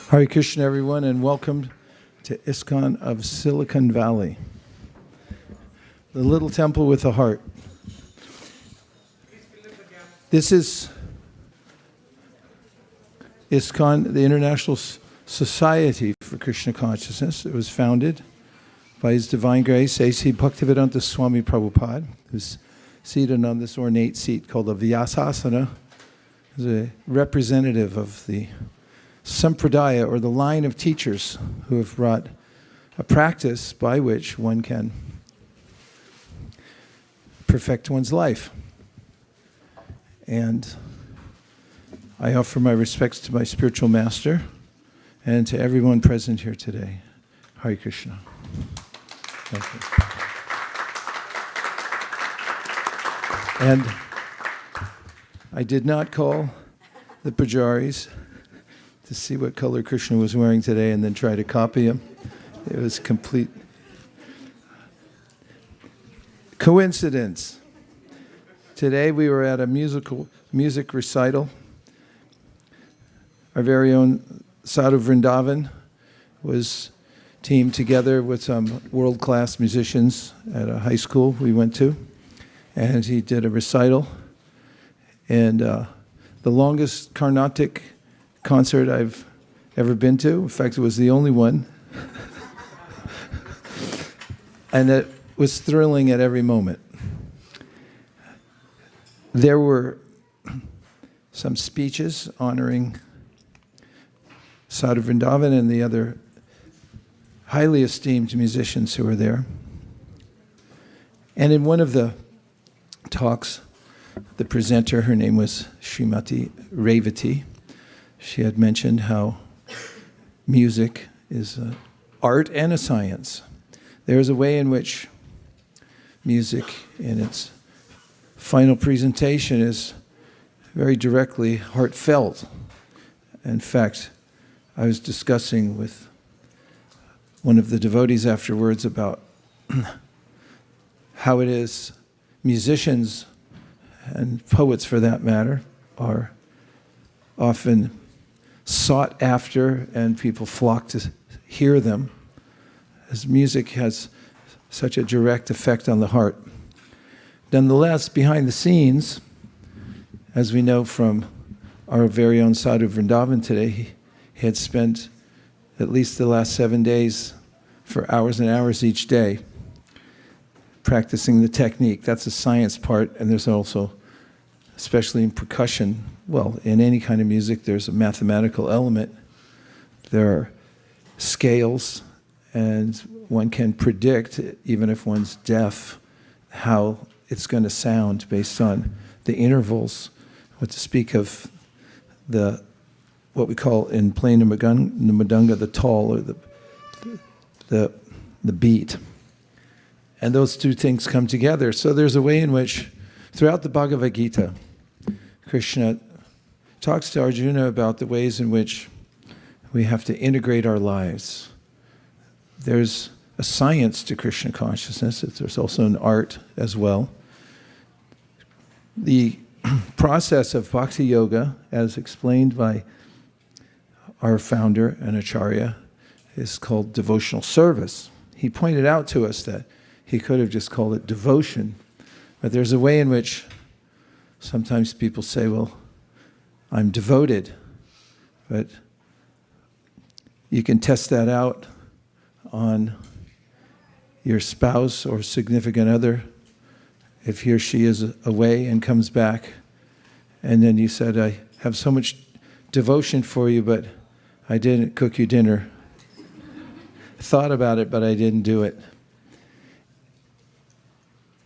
Hare Krishna, everyone, and welcome to ISKCON of Silicon Valley, the little temple with a heart. This is ISKCON, the International Society for Krishna Consciousness. It was founded by His Divine Grace, A.C. Bhaktivedanta Swami Prabhupada, who's seated on this ornate seat called the Vaisesika, as a representative of the Sampradaya, or the line of teachers who have brought a practice by which one can perfect one's life. And I offer my respects to my spiritual master and to everyone present here today. Hare Krishna. Thank you. And I did not call the pujaris to see what color Krishna was wearing today and then try to copy him. It was complete coincidence. Today we were at a music recital. Our very own Sadhu Vrindavan was teamed together with some world-class musicians at a high school we went to, and he did a recital. And the longest Carnatic concert I've ever been to. In fact, it was the only one. And it was thrilling at every moment. There were some speeches honoring Sadhu Vrindavan and the other highly esteemed musicians who were there. And in one of the talks, the presenter, her name was Srimati Revati, she had mentioned how music is an art and a science. There is a way in which music, in its final presentation, is very directly heartfelt. In fact, I was discussing with one of the devotees afterwards about how it is musicians, and poets for that matter, are often sought after and people flock to hear them, as music has such a direct effect on the heart. Nonetheless, behind the scenes, as we know from our very own Sadhu Vrindavan today, he had spent at least the last 7 days for hours and hours each day practicing the technique. That's the science part, and there's also, especially in percussion, well, in any kind of music, there's a mathematical element. There are scales, and one can predict, even if one's deaf, how it's going to sound based on the intervals, what to speak of what we call in plain Madanga, the tall, or the beat. And those two things come together. So there's a way in which, throughout the Bhagavad Gita, Krishna talks to Arjuna about the ways in which we have to integrate our lives. There's a science to Krishna consciousness. There's also an art as well. The process of bhakti yoga, as explained by our founder and acharya, is called devotional service. He pointed out to us that he could have just called it devotion, but there's a way in which sometimes people say, well, I'm devoted, but you can test that out on your spouse or significant other. If he or she is away and comes back, and then you said, I have so much devotion for you, but I didn't cook you dinner. Thought about it, but I didn't do it.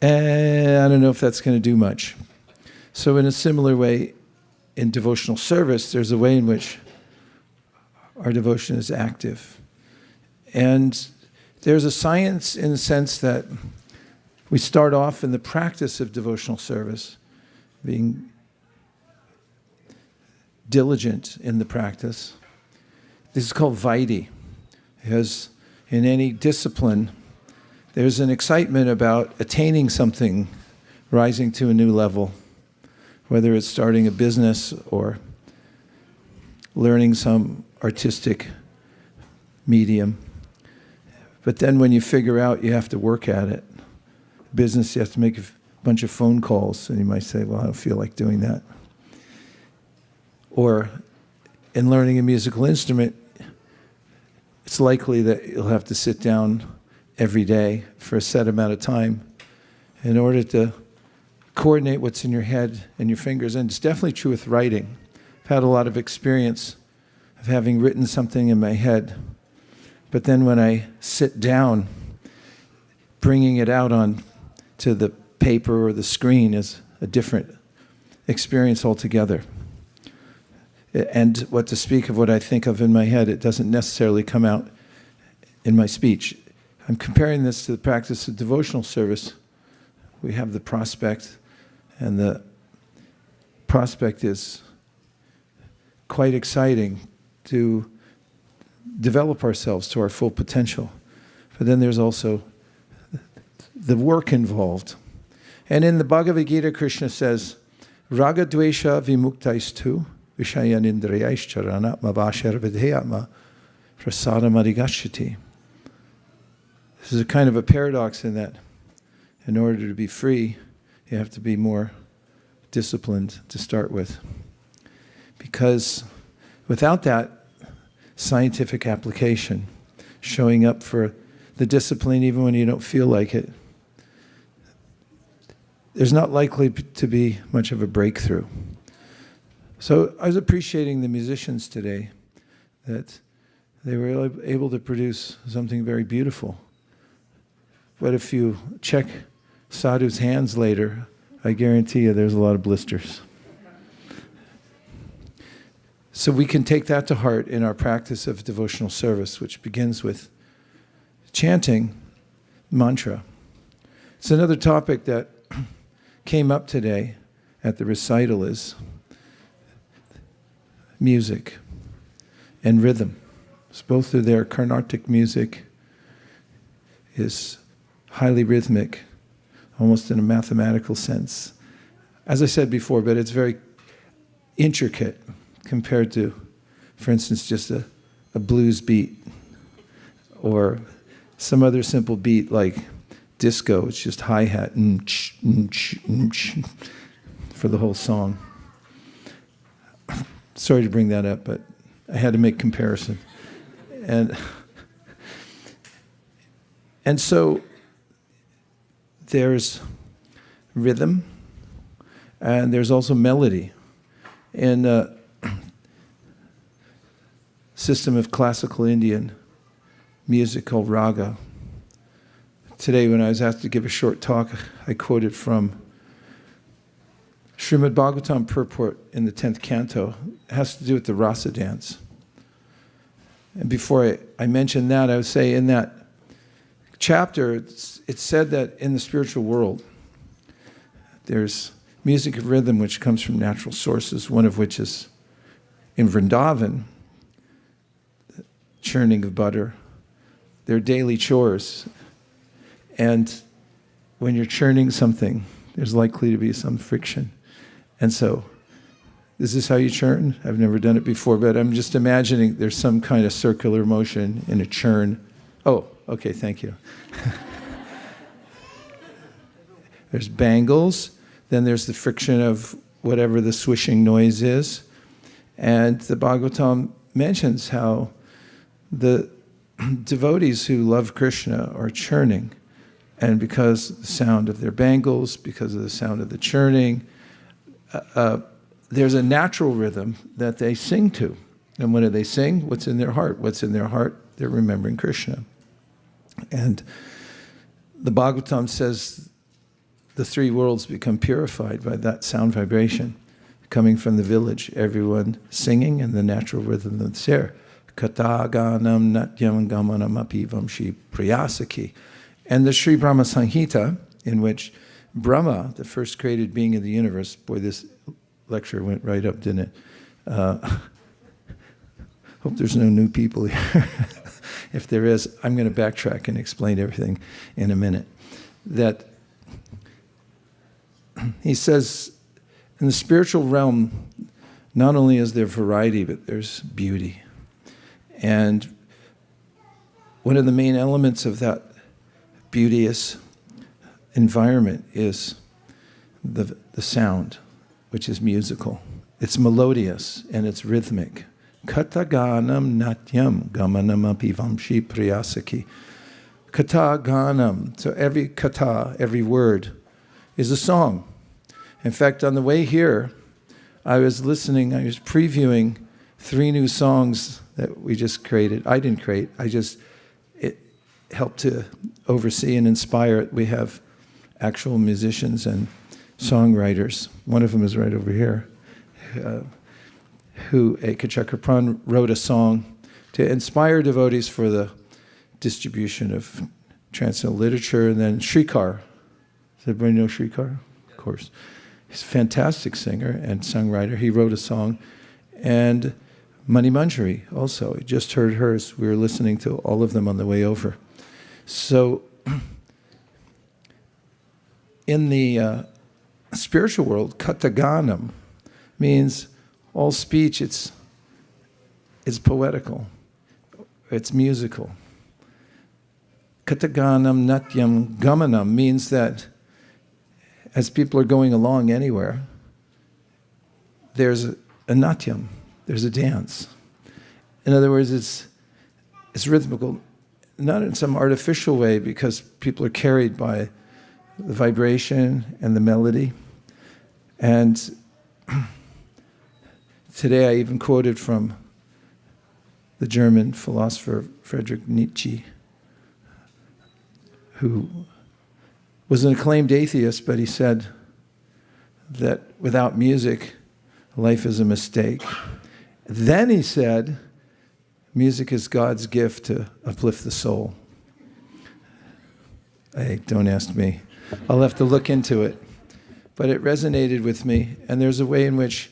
And I don't know if that's going to do much. So in a similar way, in devotional service, there's a way in which our devotion is active. And there's a science in the sense that we start off in the practice of devotional service, being diligent in the practice. This is called vaidhi, because in any discipline, there's an excitement about attaining something, rising to a new level, whether it's starting a business or learning some artistic medium. But then when you figure out you have to work at it, business, you have to make a bunch of phone calls, and you might say, well, I don't feel like doing that. Or in learning a musical instrument, it's likely that you'll have to sit down every day for a set amount of time in order to coordinate what's in your head and your fingers. And it's definitely true with writing. I've had a lot of experience of having written something in my head, but then when I sit down, bringing it out on to the paper or the screen is a different experience altogether. And what to speak of what I think of in my head, it doesn't necessarily come out in my speech. I'm comparing this to the practice of devotional service. We have the prospect, and the prospect is quite exciting to develop ourselves to our full potential. But then there's also the work involved. And in the Bhagavad Gita, Krishna says, Raga dvesha vimuktaistu vishayanindriyaishcharana mavashar vidheyatma prasadam adhigacchati. This is a kind of a paradox in that in order to be free, you have to be more disciplined to start with. Because without that scientific application, showing up for the discipline even when you don't feel like it, there's not likely to be much of a breakthrough. So I was appreciating the musicians today, that they were able to produce something very beautiful. But if you check Sadhu's hands later, I guarantee you there's a lot of blisters. So we can take that to heart in our practice of devotional service, which begins with chanting mantra. It's another topic that came up today at the recital is music and rhythm. So both of their Carnatic music is highly rhythmic, almost in a mathematical sense. As I said before, but it's very intricate compared to, for instance, just a blues beat or some other simple beat like disco. It's just hi-hat for the whole song. Sorry to bring that up, but I had to make comparison. And so there's rhythm, and there's also melody. In a system of classical Indian music called raga. Today, when I was asked to give a short talk, I quoted from Srimad Bhagavatam purport in the 10th canto. It has to do with the rasa dance. And before I mention that, I would say in that chapter, it's said that in the spiritual world, there's music of rhythm which comes from natural sources, one of which is in Vrindavan, the churning of butter. They're daily chores. And when you're churning something, there's likely to be some friction. And so, is this how you churn? I've never done it before, but I'm just imagining there's some kind of circular motion in a churn. Oh, okay, thank you. There's bangles, then there's the friction of whatever the swishing noise is. And the Bhagavatam mentions how the devotees who love Krishna are churning. And because of the sound of their bangles, because of the sound of the churning, there's a natural rhythm that they sing to. And when do they sing? What's in their heart? What's in their heart? They're remembering Krishna. And the Bhagavatam says the three worlds become purified by that sound vibration coming from the village, everyone singing and the natural rhythm that's there. Katha ganam natyam gamanam apivam Shri Priyasaki. And the Sri Brahma Samhita, in which Brahma, the first created being in the universe, boy, this lecture went right up, didn't it? Hope there's no new people here. If there is, I'm going to backtrack and explain everything in a minute. That he says, in the spiritual realm, not only is there variety, but there's beauty. And one of the main elements of that beauteous environment is the sound, which is musical. It's melodious and it's rhythmic. Katha ganam natyam gamanam apivam Shri Priyasaki. Katha ganam. So every katha, every word, is a song. In fact, on the way here, I was previewing 3 new songs that we just created. I didn't create, it helped to oversee and inspire it. We have actual musicians and songwriters. One of them is right over here, who, Ekachakrapan, wrote a song to inspire devotees for the distribution of transcendental literature. And then Shrikar. Does everybody know Shrikar? Of course. He's a fantastic singer and songwriter. He wrote a song. And Mani Manjari also. I just heard hers. We were listening to all of them on the way over. So in the spiritual world, kataganam means all speech. It's poetical. It's musical. Kataganam natyam gamanam means that as people are going along anywhere, there's a natyam, there's a dance. In other words, it's rhythmical, not in some artificial way, because people are carried by the vibration and the melody. And today I even quoted from the German philosopher Friedrich Nietzsche, who was an acclaimed atheist, but he said that without music, life is a mistake. Then he said, music is God's gift to uplift the soul. Hey, don't ask me. I'll have to look into it. But it resonated with me, and there's a way in which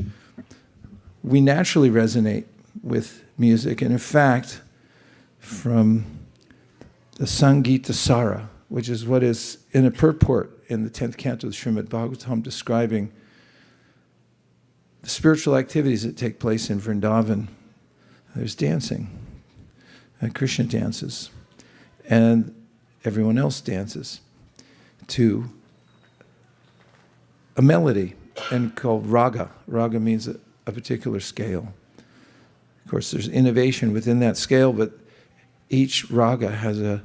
we naturally resonate with music. And in fact, from the Sangita Sara, which is what is in a purport in the 10th canto of the Srimad Bhagavatam describing the spiritual activities that take place in Vrindavan. There's dancing, and Krishna dances, and everyone else dances to a melody and called raga. Raga means a particular scale. Of course, there's innovation within that scale, but each raga has a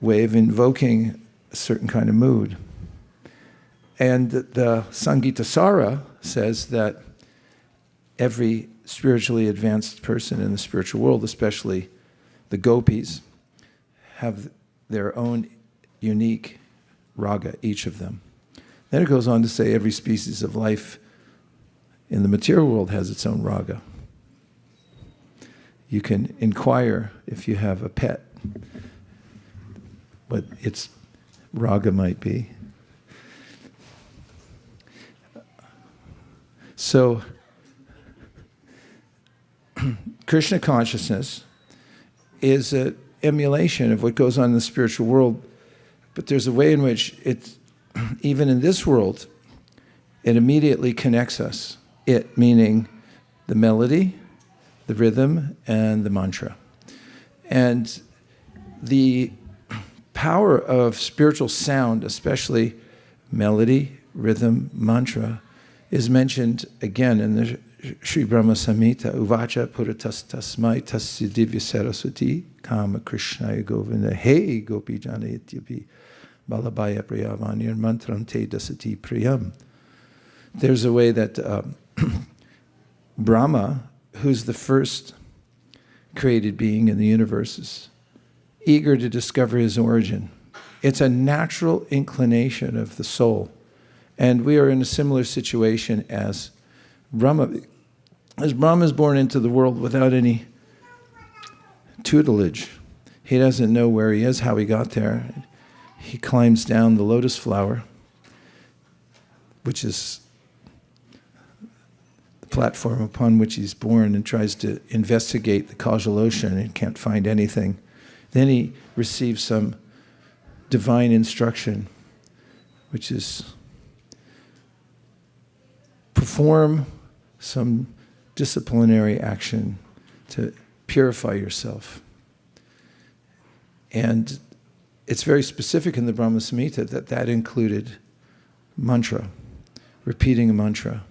way of invoking a certain kind of mood. And the Sangita Sara says that every spiritually advanced person in the spiritual world, especially the gopis, have their own unique raga, each of them. Then it goes on to say every species of life in the material world has its own raga. You can inquire if you have a pet what its raga might be. So, Krishna consciousness is an emulation of what goes on in the spiritual world, but there's a way in which it, even in this world, it immediately connects us. It meaning the melody, the rhythm, and the mantra. And the power of spiritual sound, especially melody, rhythm, mantra, is mentioned again in the Sri Brahma Samhita. Uvacha puratas tasmai tasya divya saraswati kama krishnaya govinda hey gopi jana ityapi balabhaya priyavanyar mantram te dasati priyam. There's a way that Brahma, who's the first created being in the universe, is eager to discover his origin. It's a natural inclination of the soul. And we are in a similar situation as Brahma, As Brahma is born into the world without any tutelage, he doesn't know where he is, how he got there. He climbs down the lotus flower, which is the platform upon which he's born, and tries to investigate the causal ocean and can't find anything. Then he receives some divine instruction, which is perform some disciplinary action to purify yourself. And it's very specific in the Brahma Samhita that included mantra, repeating a mantra.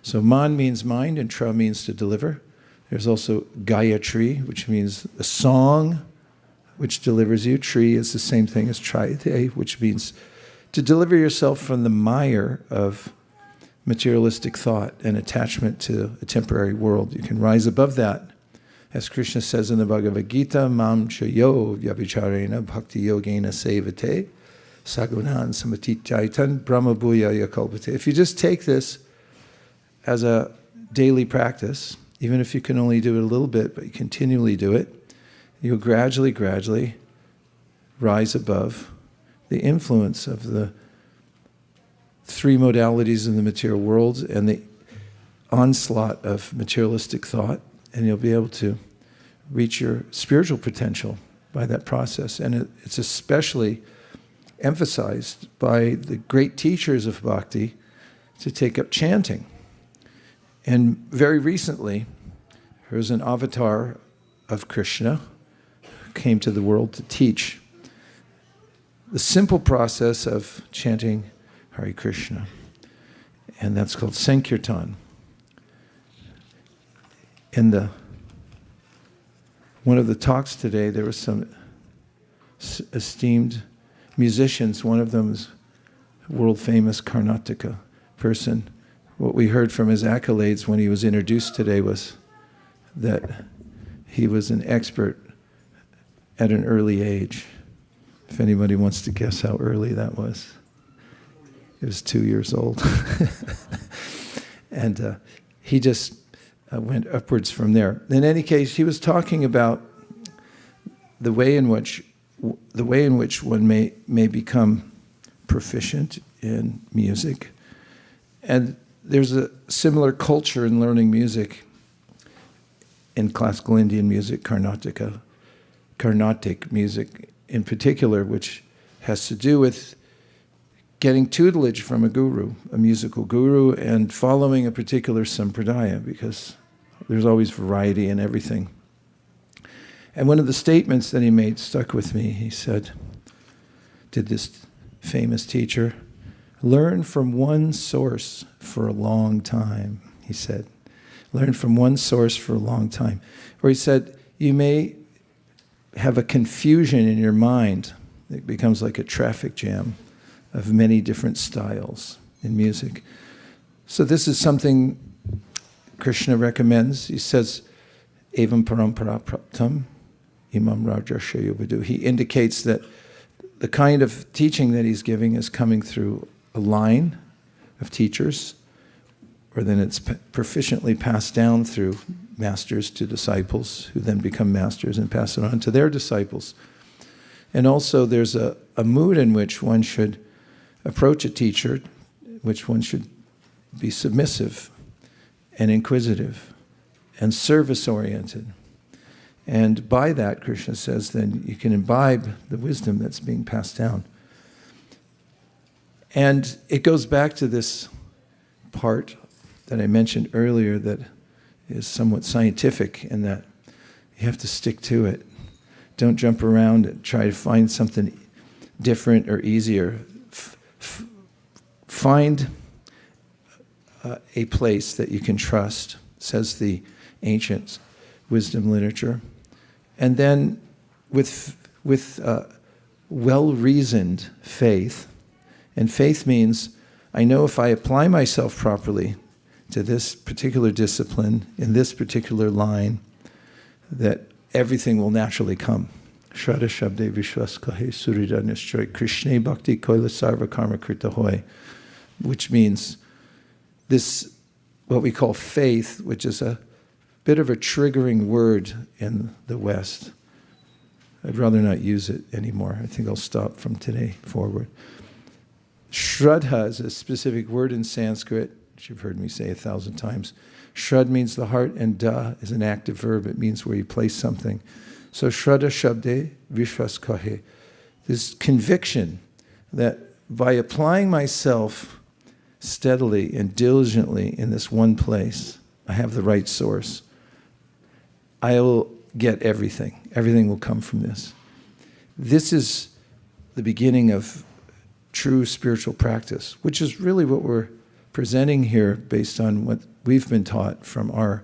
So man means mind and tra means to deliver. There's also Gayatri, which means a song which delivers you. Tri is the same thing as Trayate, which means to deliver yourself from the mire of materialistic thought and attachment to a temporary world. You can rise above that. As Krishna says in the Bhagavad Gita, Mam chayo vyabhicharena bhakti yogena sevate sagunan samatitjaitan brahma bhuyaya kalpate. If you just take this as a daily practice, even if you can only do it a little bit, but you continually do it, you'll gradually rise above the influence of the three modalities in the material world and the onslaught of materialistic thought, and you'll be able to reach your spiritual potential by that process. And it's especially emphasized by the great teachers of bhakti to take up chanting. And very recently, there was an avatar of Krishna who came to the world to teach the simple process of chanting Hare Krishna. And that's called Sankirtan. In one of the talks today, there were some esteemed musicians. One of them is a world-famous Karnataka person. What we heard from his accolades when he was introduced today was that he was an expert at an early age. If anybody wants to guess how early that was. He was 2 years old. And he just went upwards from there. In any case, he was talking about the way in which one may become proficient in music. And there's a similar culture in learning music in classical Indian music, Carnatic music in particular, which has to do with getting tutelage from a guru, a musical guru, and following a particular sampradaya, because there's always variety in everything. And one of the statements that he made stuck with me. He said, did this famous teacher, learn from one source for a long time, he said. Learn from one source for a long time. Or he said, you may have a confusion in your mind. It becomes like a traffic jam of many different styles in music. So this is something Krishna recommends. He says, evam parampara praptam imam rajarshaya vidu. He indicates that the kind of teaching that he's giving is coming through a line of teachers, or then it's proficiently passed down through masters to disciples, who then become masters and pass it on to their disciples. And also there's a mood in which one should approach a teacher, which one should be submissive and inquisitive and service-oriented. And by that, Krishna says, then you can imbibe the wisdom that's being passed down. And it goes back to this part that I mentioned earlier that is somewhat scientific, in that you have to stick to it. Don't jump around and try to find something different or easier. Find a place that you can trust, says the ancient wisdom literature. And then with well-reasoned faith, and faith means, I know if I apply myself properly to this particular discipline, in this particular line, that everything will naturally come. Shraddha Shabde Vishwas Kahe Surida Nishchoy Krishna Bhakti Koila Sarva Karma Krita Hoy, which means this what we call faith, which is a bit of a triggering word in the West. I'd rather not use it anymore. I think I'll stop from today forward. Shraddha is a specific word in Sanskrit, which you've heard me say 1,000 times. Shrad means the heart, and da is an active verb. It means where you place something. So Shraddha Shabde Vishwas Kahe. This conviction that by applying myself steadily and diligently in this one place, I have the right source. I will get everything. Everything will come from this. This is the beginning of true spiritual practice, which is really what we're presenting here based on what we've been taught from our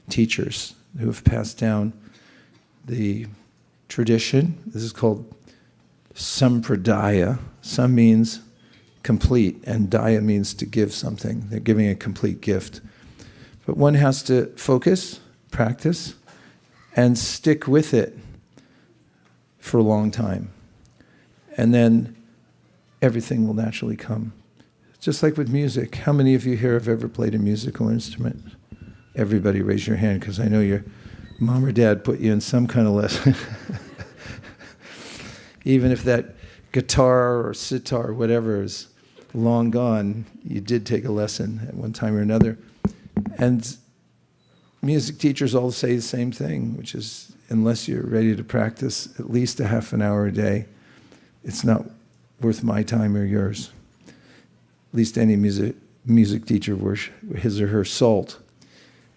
teachers who have passed down the tradition. This is called sampradaya. Sam means complete, and daya means to give something. They're giving a complete gift. But one has to focus, practice, and stick with it for a long time. And then everything will naturally come. Just like with music. How many of you here have ever played a musical instrument? Everybody raise your hand, because I know your mom or dad put you in some kind of lesson. Even if that guitar or sitar or whatever is long gone, you did take a lesson at one time or another. And music teachers all say the same thing, which is, unless you're ready to practice at least a half an hour a day, it's not worth my time or yours. At least any music teacher worth his or her salt.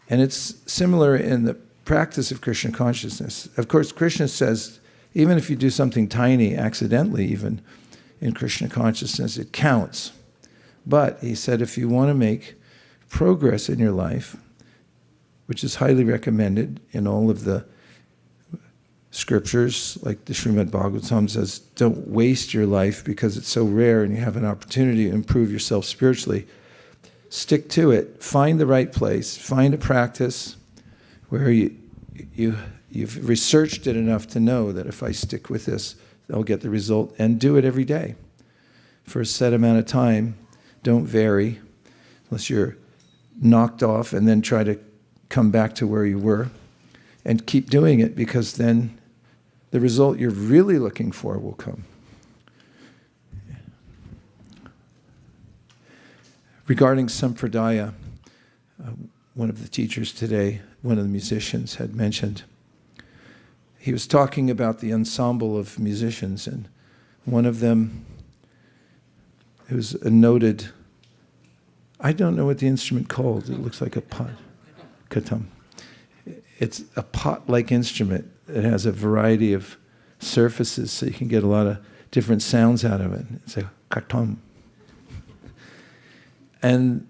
And it's similar in the practice of Krishna consciousness. Of course, Krishna says, even if you do something tiny, accidentally even, in Krishna consciousness, it counts. But he said, if you want to make progress in your life, which is highly recommended in all of the scriptures, like the Srimad Bhagavatam says, don't waste your life because it's so rare and you have an opportunity to improve yourself spiritually. Stick to it. Find the right place. Find a practice where you've researched it enough to know that if I stick with this, I'll get the result, and do it every day for a set amount of time. Don't vary unless you're knocked off, and then try to come back to where you were, and keep doing it, because then the result you're really looking for will come. Regarding sampradaya, one of the teachers today, one of the musicians, had mentioned, he was talking about the ensemble of musicians, and one of them, who's a noted, I don't know what the instrument called, it looks like a pot, katam. It's a pot-like instrument. It has a variety of surfaces, so you can get a lot of different sounds out of it. It's a katam. And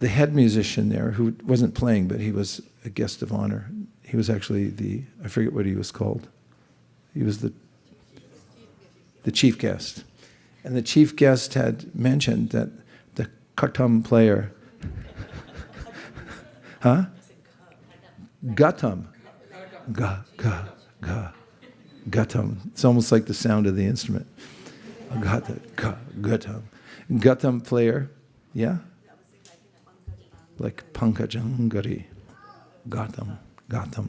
the head musician there, who wasn't playing, but he was a guest of honor. He was actually I forget what he was called. He was the chief guest. And the chief guest had mentioned that the katam player, huh? Gatam. Gatam. It's almost like the sound of the instrument. Gatam. Gatam player, yeah? Like Pankajangari. Gatam.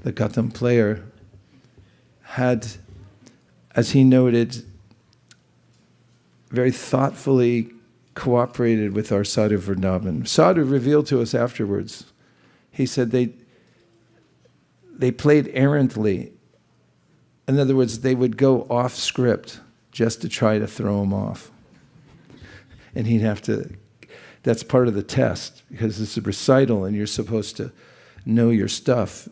The Gatam player had, as he noted, very thoughtfully cooperated with our Sadhu Vrindavan. Sadhu revealed to us afterwards, he said they played errantly. In other words, they would go off script just to try to throw him off. And he'd have to, that's part of the test, because it's a recital and you're supposed to know your stuff,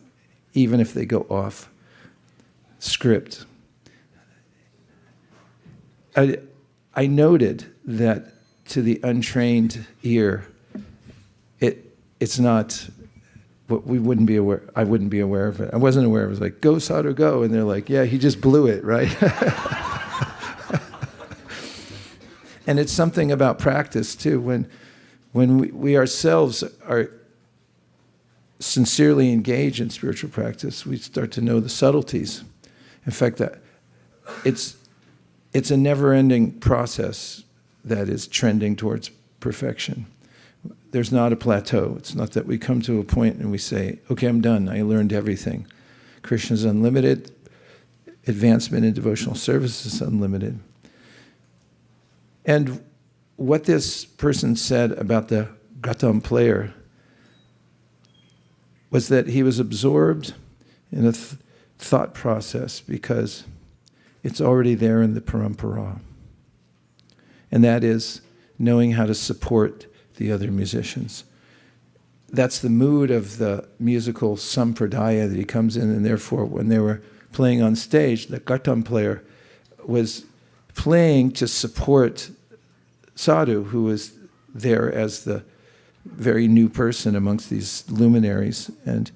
even if they go off script. I noted that to the untrained ear, it's not, we wouldn't be aware, I wouldn't be aware of it. I wasn't aware. It was like, go Sadhu, go. And they're like, yeah, he just blew it, right? And it's something about practice too. When we ourselves are sincerely engaged in spiritual practice, we start to know the subtleties. In fact, it's a never-ending process that is trending towards perfection. there's not a plateau. It's not that we come to a point and we say, okay, I'm done. I learned everything. Krishna's unlimited. Advancement in devotional service is unlimited. And what this person said about the Ghatam player was that he was absorbed in a thought process because it's already there in the parampara. And that is knowing how to support the other musicians. That's the mood of the musical sampradaya that he comes in, and therefore when they were playing on stage, the Ghatam player was playing to support Sadhu, who was there as the very new person amongst these luminaries and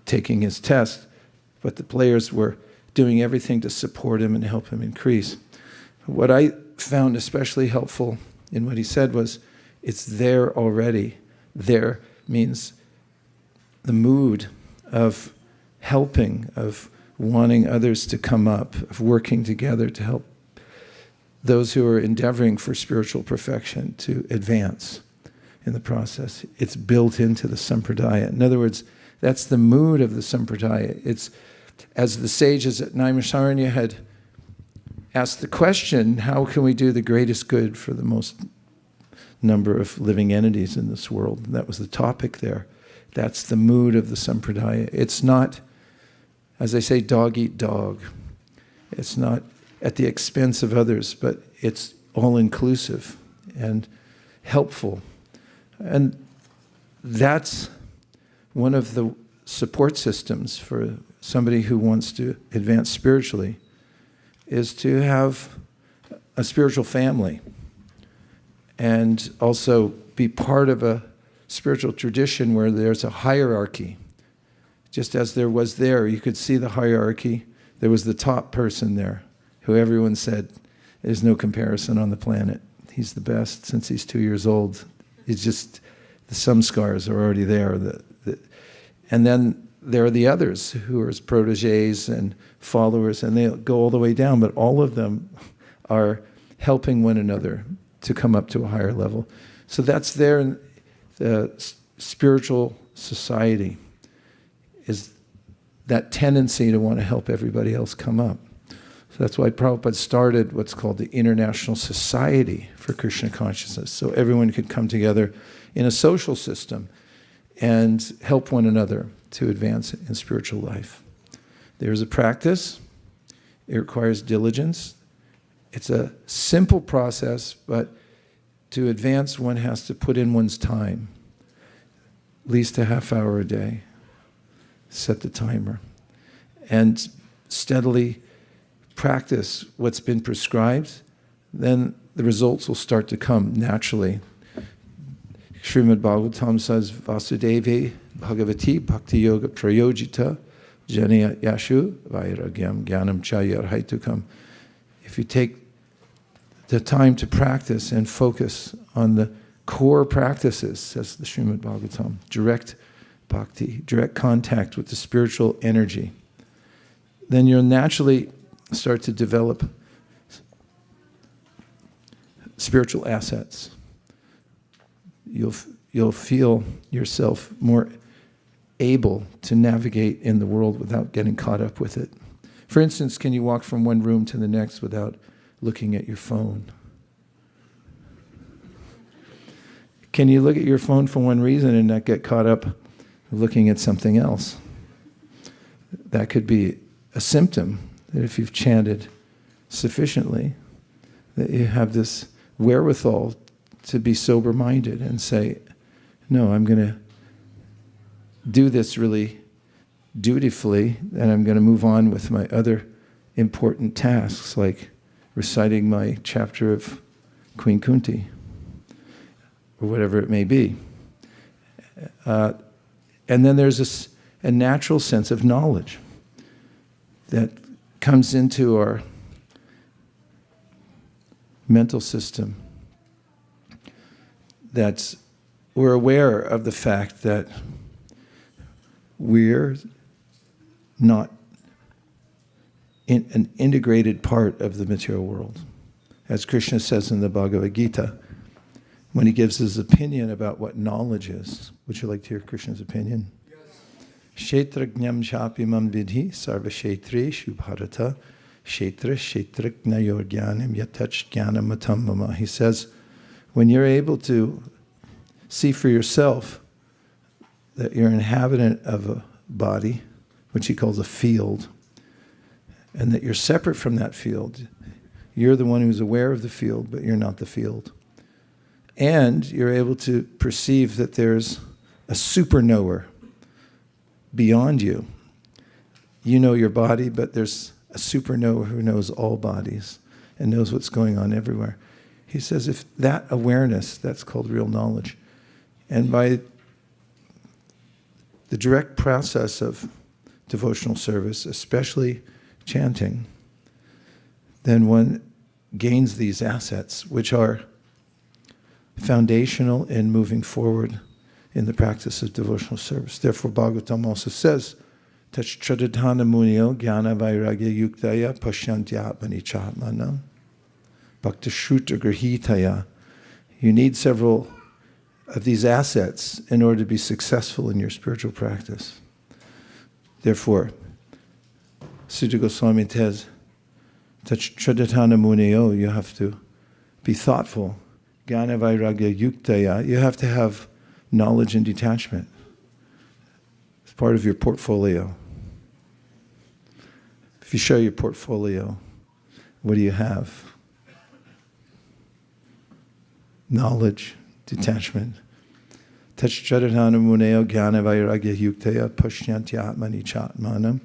taking his test, but the players were doing everything to support him and help him increase. What I found especially helpful in what he said was, it's there already. There means the mood of helping, of wanting others to come up, of working together to help those who are endeavoring for spiritual perfection to advance in the process. It's built into the sampradaya. In other words, that's the mood of the sampradaya. It's, as the sages at Naimisharanya had asked the question, how can we do the greatest good for the most number of living entities in this world? And that was the topic there. That's the mood of the sampradaya. It's not, as they say, dog eat dog. It's not at the expense of others, but it's all-inclusive and helpful. And that's one of the support systems for somebody who wants to advance spiritually, is to have a spiritual family and also be part of a spiritual tradition where there's a hierarchy. Just as there was there, you could see the hierarchy. There was the top person there, who everyone said, there's no comparison on the planet. He's the best since he's 2 years old. It's just, the samskars are already there. And then there are the others who are his proteges and followers, and they go all the way down, but all of them are helping one another to come up to a higher level. So that's there in the spiritual society, is that tendency to want to help everybody else come up. So that's why Prabhupada started what's called the International Society for Krishna Consciousness, so everyone could come together in a social system and help one another to advance in spiritual life. There's a practice. It requires diligence. It's a simple process, but to advance, one has to put in one's time, at least a half hour a day. Set the timer, and steadily practice what's been prescribed, then the results will start to come naturally. Srimad Bhagavatam says, Vasudevi Bhagavati Bhakti Yoga Prayojita Janiya Yashu Vairagyam Gyanam Chaya Arhaitukam. If you take the time to practice and focus on the core practices, says the Srimad Bhagavatam, direct bhakti, direct contact with the spiritual energy, then you'll naturally start to develop spiritual assets. You'll feel yourself more able to navigate in the world without getting caught up with it. For instance, can you walk from one room to the next without looking at your phone? Can you look at your phone for one reason and not get caught up looking at something else? That could be a symptom that if you've chanted sufficiently, that you have this wherewithal to be sober-minded and say, no, I'm going to do this really dutifully, and I'm going to move on with my other important tasks, like reciting my chapter of Queen Kunti, or whatever it may be. And then there's a natural sense of knowledge that comes into our mental system, that we're aware of the fact that we're not an integrated part of the material world. As Krishna says in the Bhagavad Gita, when he gives his opinion about what knowledge is. Would you like to hear Krishna's opinion? Kshetrajnam chapimam vidhi sarva kshetreshu bharata kshetra kshetrajnayor jnanam yatach jnanam matam mama. He says, when you're able to see for yourself that you're an inhabitant of a body, which he calls a field, and that you're separate from that field. You're the one who's aware of the field, but you're not the field. And you're able to perceive that there's a super knower beyond you. You know your body, but there's a super knower who knows all bodies and knows what's going on everywhere. He says if that awareness, that's called real knowledge. And by the direct process of devotional service, especially chanting, then one gains these assets, which are foundational in moving forward in the practice of devotional service. Therefore, Bhagavatam also says, Tachchadadhana munyo jnana vairagya yuktaya pashyantyatmani chatmanam bhakta shruta grahitaya. You need several of these assets in order to be successful in your spiritual practice. Therefore, Sutta Goswami says, Tachchadadhana munyo, you have to be thoughtful. Jnana vairagya yuktaya, you have to have knowledge and detachment. It's part of your portfolio. If you show your portfolio, what do you have? Knowledge, detachment. Tachchadadhana muneo jnana vairagya yuktaya pashyantyatmani chatmanam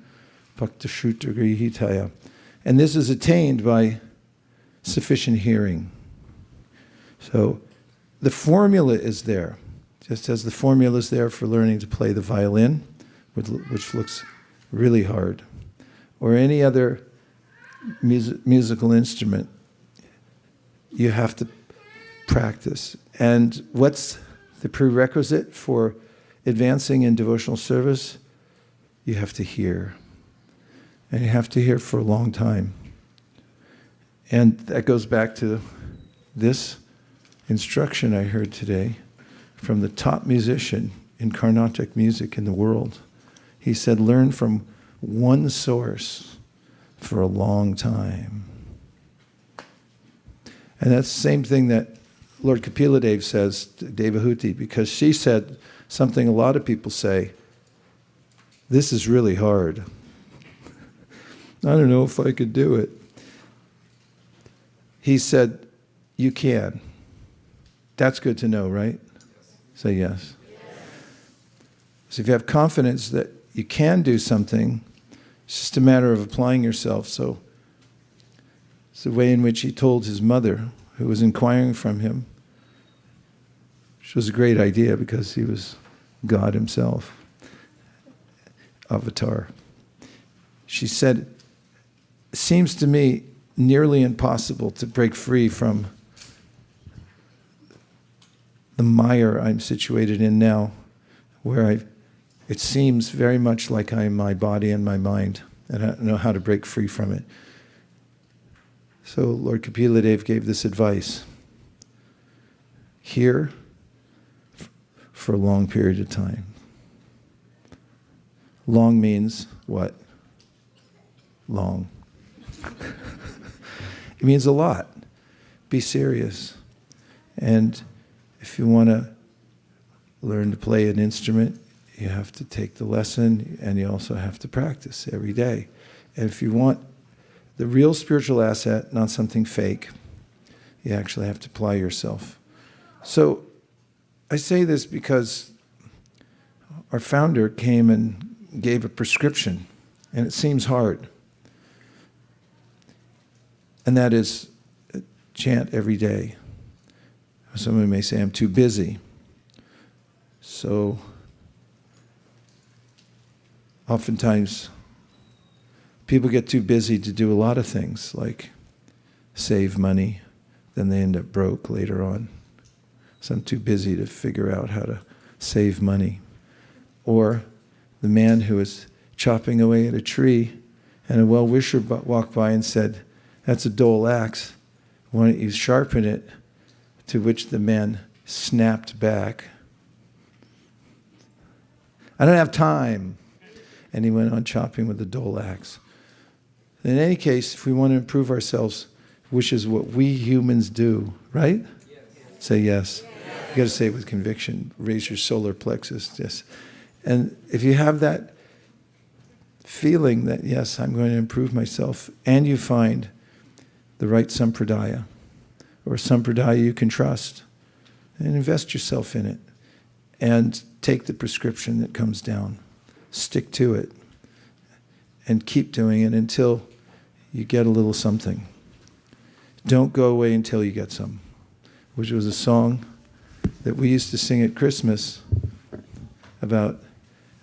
bhakta shruta grihitaya. And this is attained by sufficient hearing. So the formula is there. Just as the formula is there for learning to play the violin, which looks really hard, or any other musical instrument, you have to practice. And what's the prerequisite for advancing in devotional service? You have to hear. And you have to hear for a long time. And that goes back to this instruction I heard today from the top musician in Carnatic music in the world. He said, learn from one source for a long time. And that's the same thing that Lord Kapila says to Devahuti, because she said something a lot of people say, this is really hard. I don't know if I could do it. He said, you can. That's good to know, right? Say yes. So if you have confidence that you can do something, it's just a matter of applying yourself. So it's the way in which he told his mother, who was inquiring from him, which was a great idea because he was God himself, avatar. She said, it seems to me nearly impossible to break free from the mire I'm situated in now, where it seems very much like I'm my body and my mind, and I don't know how to break free from it. So Lord Kapila gave this advice. Hear for a long period of time. Long means what? Long. It means a lot. Be serious. And if you want to learn to play an instrument, you have to take the lesson, and you also have to practice every day. And if you want the real spiritual asset, not something fake, you actually have to apply yourself. So I say this because our founder came and gave a prescription, and it seems hard. And that is chant every day. Someone may say, I'm too busy. So oftentimes people get too busy to do a lot of things, like save money, then they end up broke later on. So I'm too busy to figure out how to save money. Or the man who was chopping away at a tree, and a well-wisher walked by and said, that's a dull axe. Why don't you sharpen it? To which the man snapped back. I don't have time. And he went on chopping with the dull axe. In any case, if we want to improve ourselves, which is what we humans do, right? Yes. Say yes. You got to say it with conviction. Raise your solar plexus. Yes. And if you have that feeling that, yes, I'm going to improve myself, and you find the right sampradaya, or a sampradaya you can trust, and invest yourself in it, and take the prescription that comes down. Stick to it, and keep doing it until you get a little something. Don't go away until you get some, which was a song that we used to sing at Christmas about,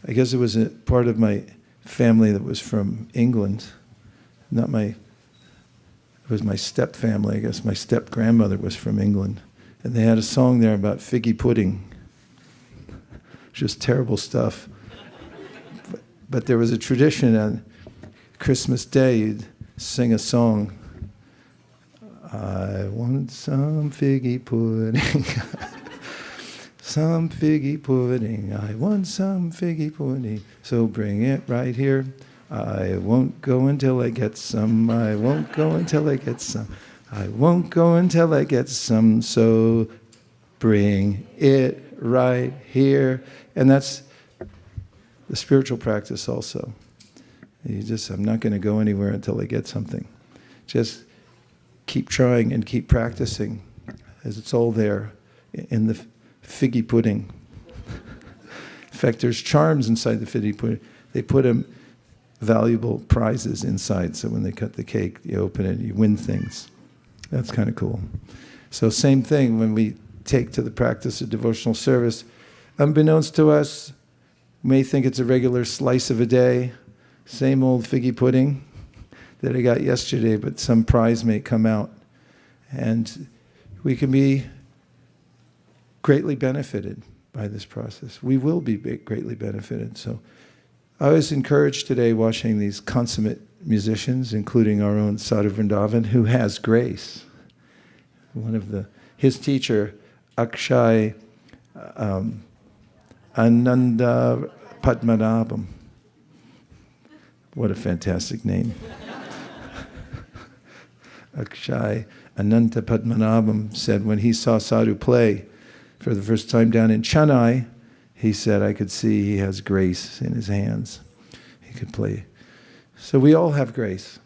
I guess it was a part of my family that was from England. It was my step family, I guess. My step grandmother was from England. And they had a song there about figgy pudding. Just terrible stuff. But there was a tradition on Christmas Day, you'd sing a song. I want some figgy pudding. Some figgy pudding. I want some figgy pudding. So bring it right here. I won't go until I get some. I won't go until I get some. I won't go until I get some. So bring it right here. And that's the spiritual practice also. I'm not going to go anywhere until I get something. Just keep trying and keep practicing, as it's all there in the figgy pudding. In fact, there's charms inside the figgy pudding. They put valuable prizes inside, so when they cut the cake, you open it, you win things. That's kind of cool. So same thing when we take to the practice of devotional service. Unbeknownst to us, we may think it's a regular slice of a day, same old figgy pudding that I got yesterday, but some prize may come out. And we can be greatly benefited by this process. We will be greatly benefited. So I was encouraged today watching these consummate musicians, including our own Sadhu Vrindavan, who has grace. His teacher, Akshay Ananda Padmanabham. What a fantastic name. Akshay Ananta Padmanabham said when he saw Sadhu play for the first time down in Chennai, he said, I could see he has grace in his hands. He could play. So we all have grace.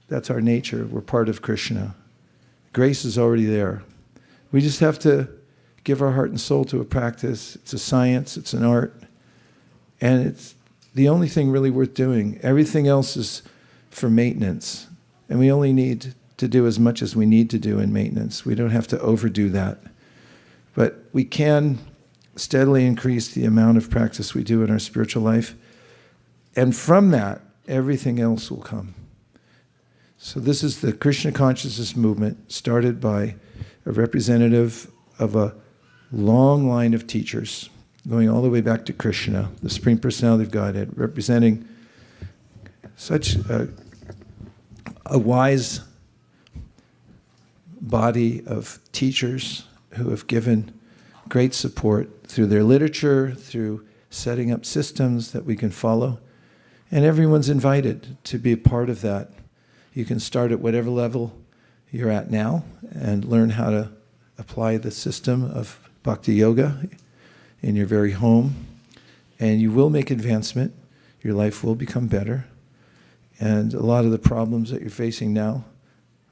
That's our nature. We're part of Krishna. Grace is already there. We just have to give our heart and soul to a practice. It's a science, it's an art, and it's the only thing really worth doing. Everything else is for maintenance, and we only need to do as much as we need to do in maintenance. We don't have to overdo that. But we can steadily increase the amount of practice we do in our spiritual life, and from that, everything else will come. So this is the Krishna consciousness movement, started by a representative of a long line of teachers, going all the way back to Krishna, the Supreme Personality of Godhead, representing such a wise body of teachers who have given great support through their literature, through setting up systems that we can follow. And everyone's invited to be a part of that. You can start at whatever level you're at now and learn how to apply the system of Bhakti Yoga in your very home. And you will make advancement. Your life will become better. And a lot of the problems that you're facing now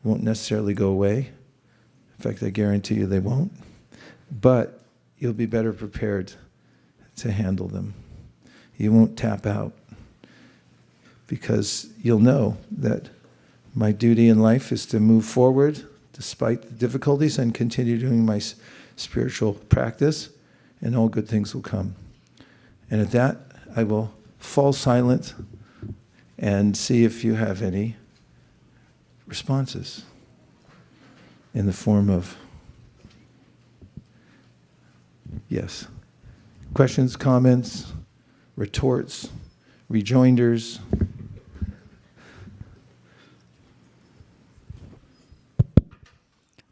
won't necessarily go away. In fact, I guarantee you they won't. But you'll be better prepared to handle them. You won't tap out, because you'll know that my duty in life is to move forward despite the difficulties and continue doing my spiritual practice, and all good things will come. And at that, I will fall silent and see if you have any responses in the form of yes. Questions, comments, retorts, rejoinders.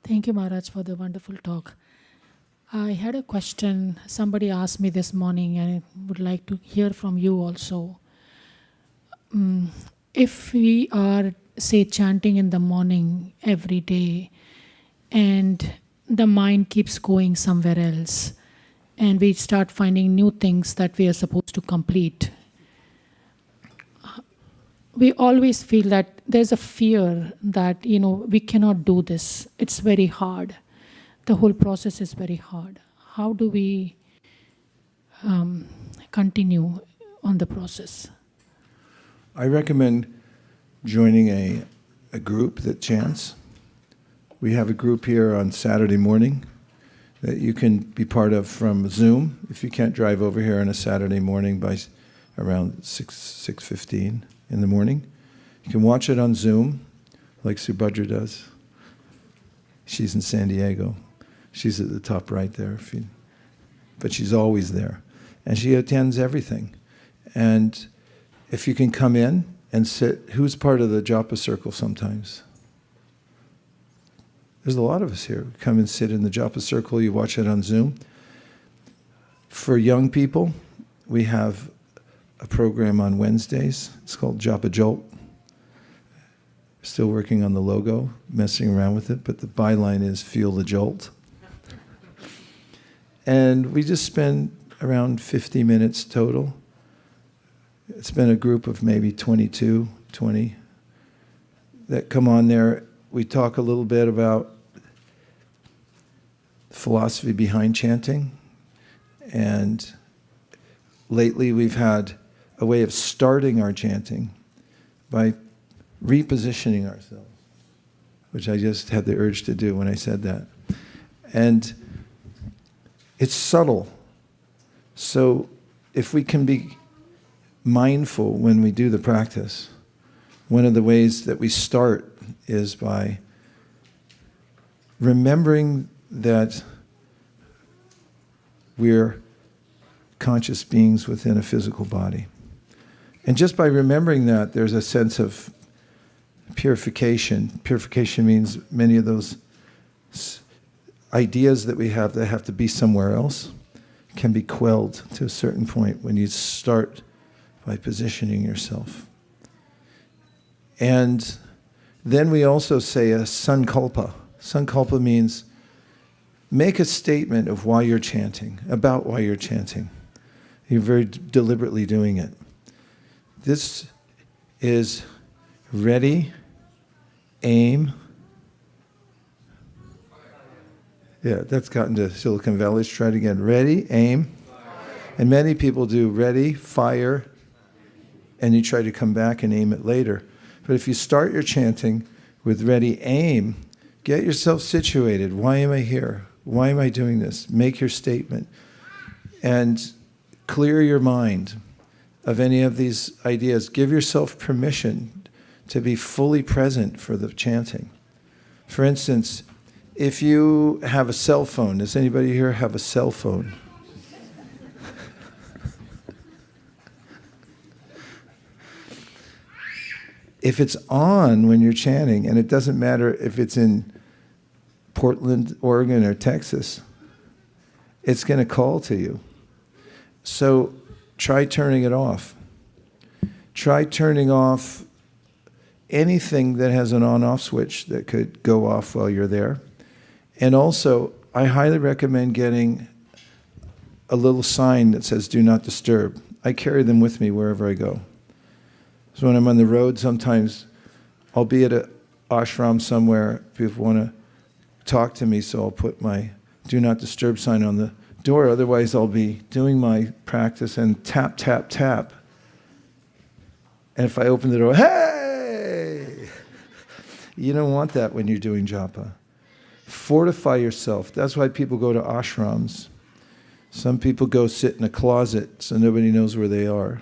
Thank you, Maharaj, for the wonderful talk. I had a question. Somebody asked me this morning, and I would like to hear from you also. If we are, say, chanting in the morning every day, and the mind keeps going somewhere else, and we start finding new things that we are supposed to complete, we always feel that there's a fear that, we cannot do this. It's very hard. The whole process is very hard. How do we continue on the process? I recommend joining a group that chants. We have a group here on Saturday morning that you can be part of from Zoom if you can't drive over here on a Saturday morning by around 6:15 in the morning. You can watch it on Zoom, like Subhadra does. She's in San Diego. She's at the top right there. But she's always there. And she attends everything. And if you can come in and sit, who's part of the Japa circle sometimes? There's a lot of us here. Come and sit in the Japa circle. You watch it on Zoom. For young people, we have a program on Wednesdays. It's called Japa Jolt. Still working on the logo, messing around with it, but the byline is Feel the Jolt. And we just spend around 50 minutes total. It's been a group of maybe 22, 20 that come on there. We talk a little bit about philosophy behind chanting. And lately we've had a way of starting our chanting by repositioning ourselves, which I just had the urge to do when I said that. And it's subtle. So if we can be mindful when we do the practice, one of the ways that we start is by remembering that we're conscious beings within a physical body. And just by remembering that, there's a sense of purification. Purification means many of those ideas that we have that have to be somewhere else can be quelled to a certain point when you start by positioning yourself. And then we also say a sankalpa. Sankalpa means make a statement of why you're chanting, about why you're chanting. You're very deliberately doing it. This is ready, aim. Yeah, that's gotten to Silicon Valley. Let's try it again. Ready, aim. And many people do ready, fire, and you try to come back and aim it later. But if you start your chanting with ready, aim, get yourself situated. Why am I here? Why am I doing this? Make your statement. And clear your mind of any of these ideas. Give yourself permission to be fully present for the chanting. For instance, if you have a cell phone, does anybody here have a cell phone? If it's on when you're chanting, and it doesn't matter if it's in Portland, Oregon, or Texas, it's going to call to you. So try turning it off. Try turning off anything that has an on-off switch that could go off while you're there. And also, I highly recommend getting a little sign that says, do not disturb. I carry them with me wherever I go. So when I'm on the road, sometimes I'll be at an ashram somewhere, people want to talk to me, so I'll put my do not disturb sign on the door. Otherwise, I'll be doing my practice and tap, tap, tap. And if I open the door, hey! You don't want that when you're doing japa. Fortify yourself. That's why people go to ashrams. Some people go sit in a closet so nobody knows where they are.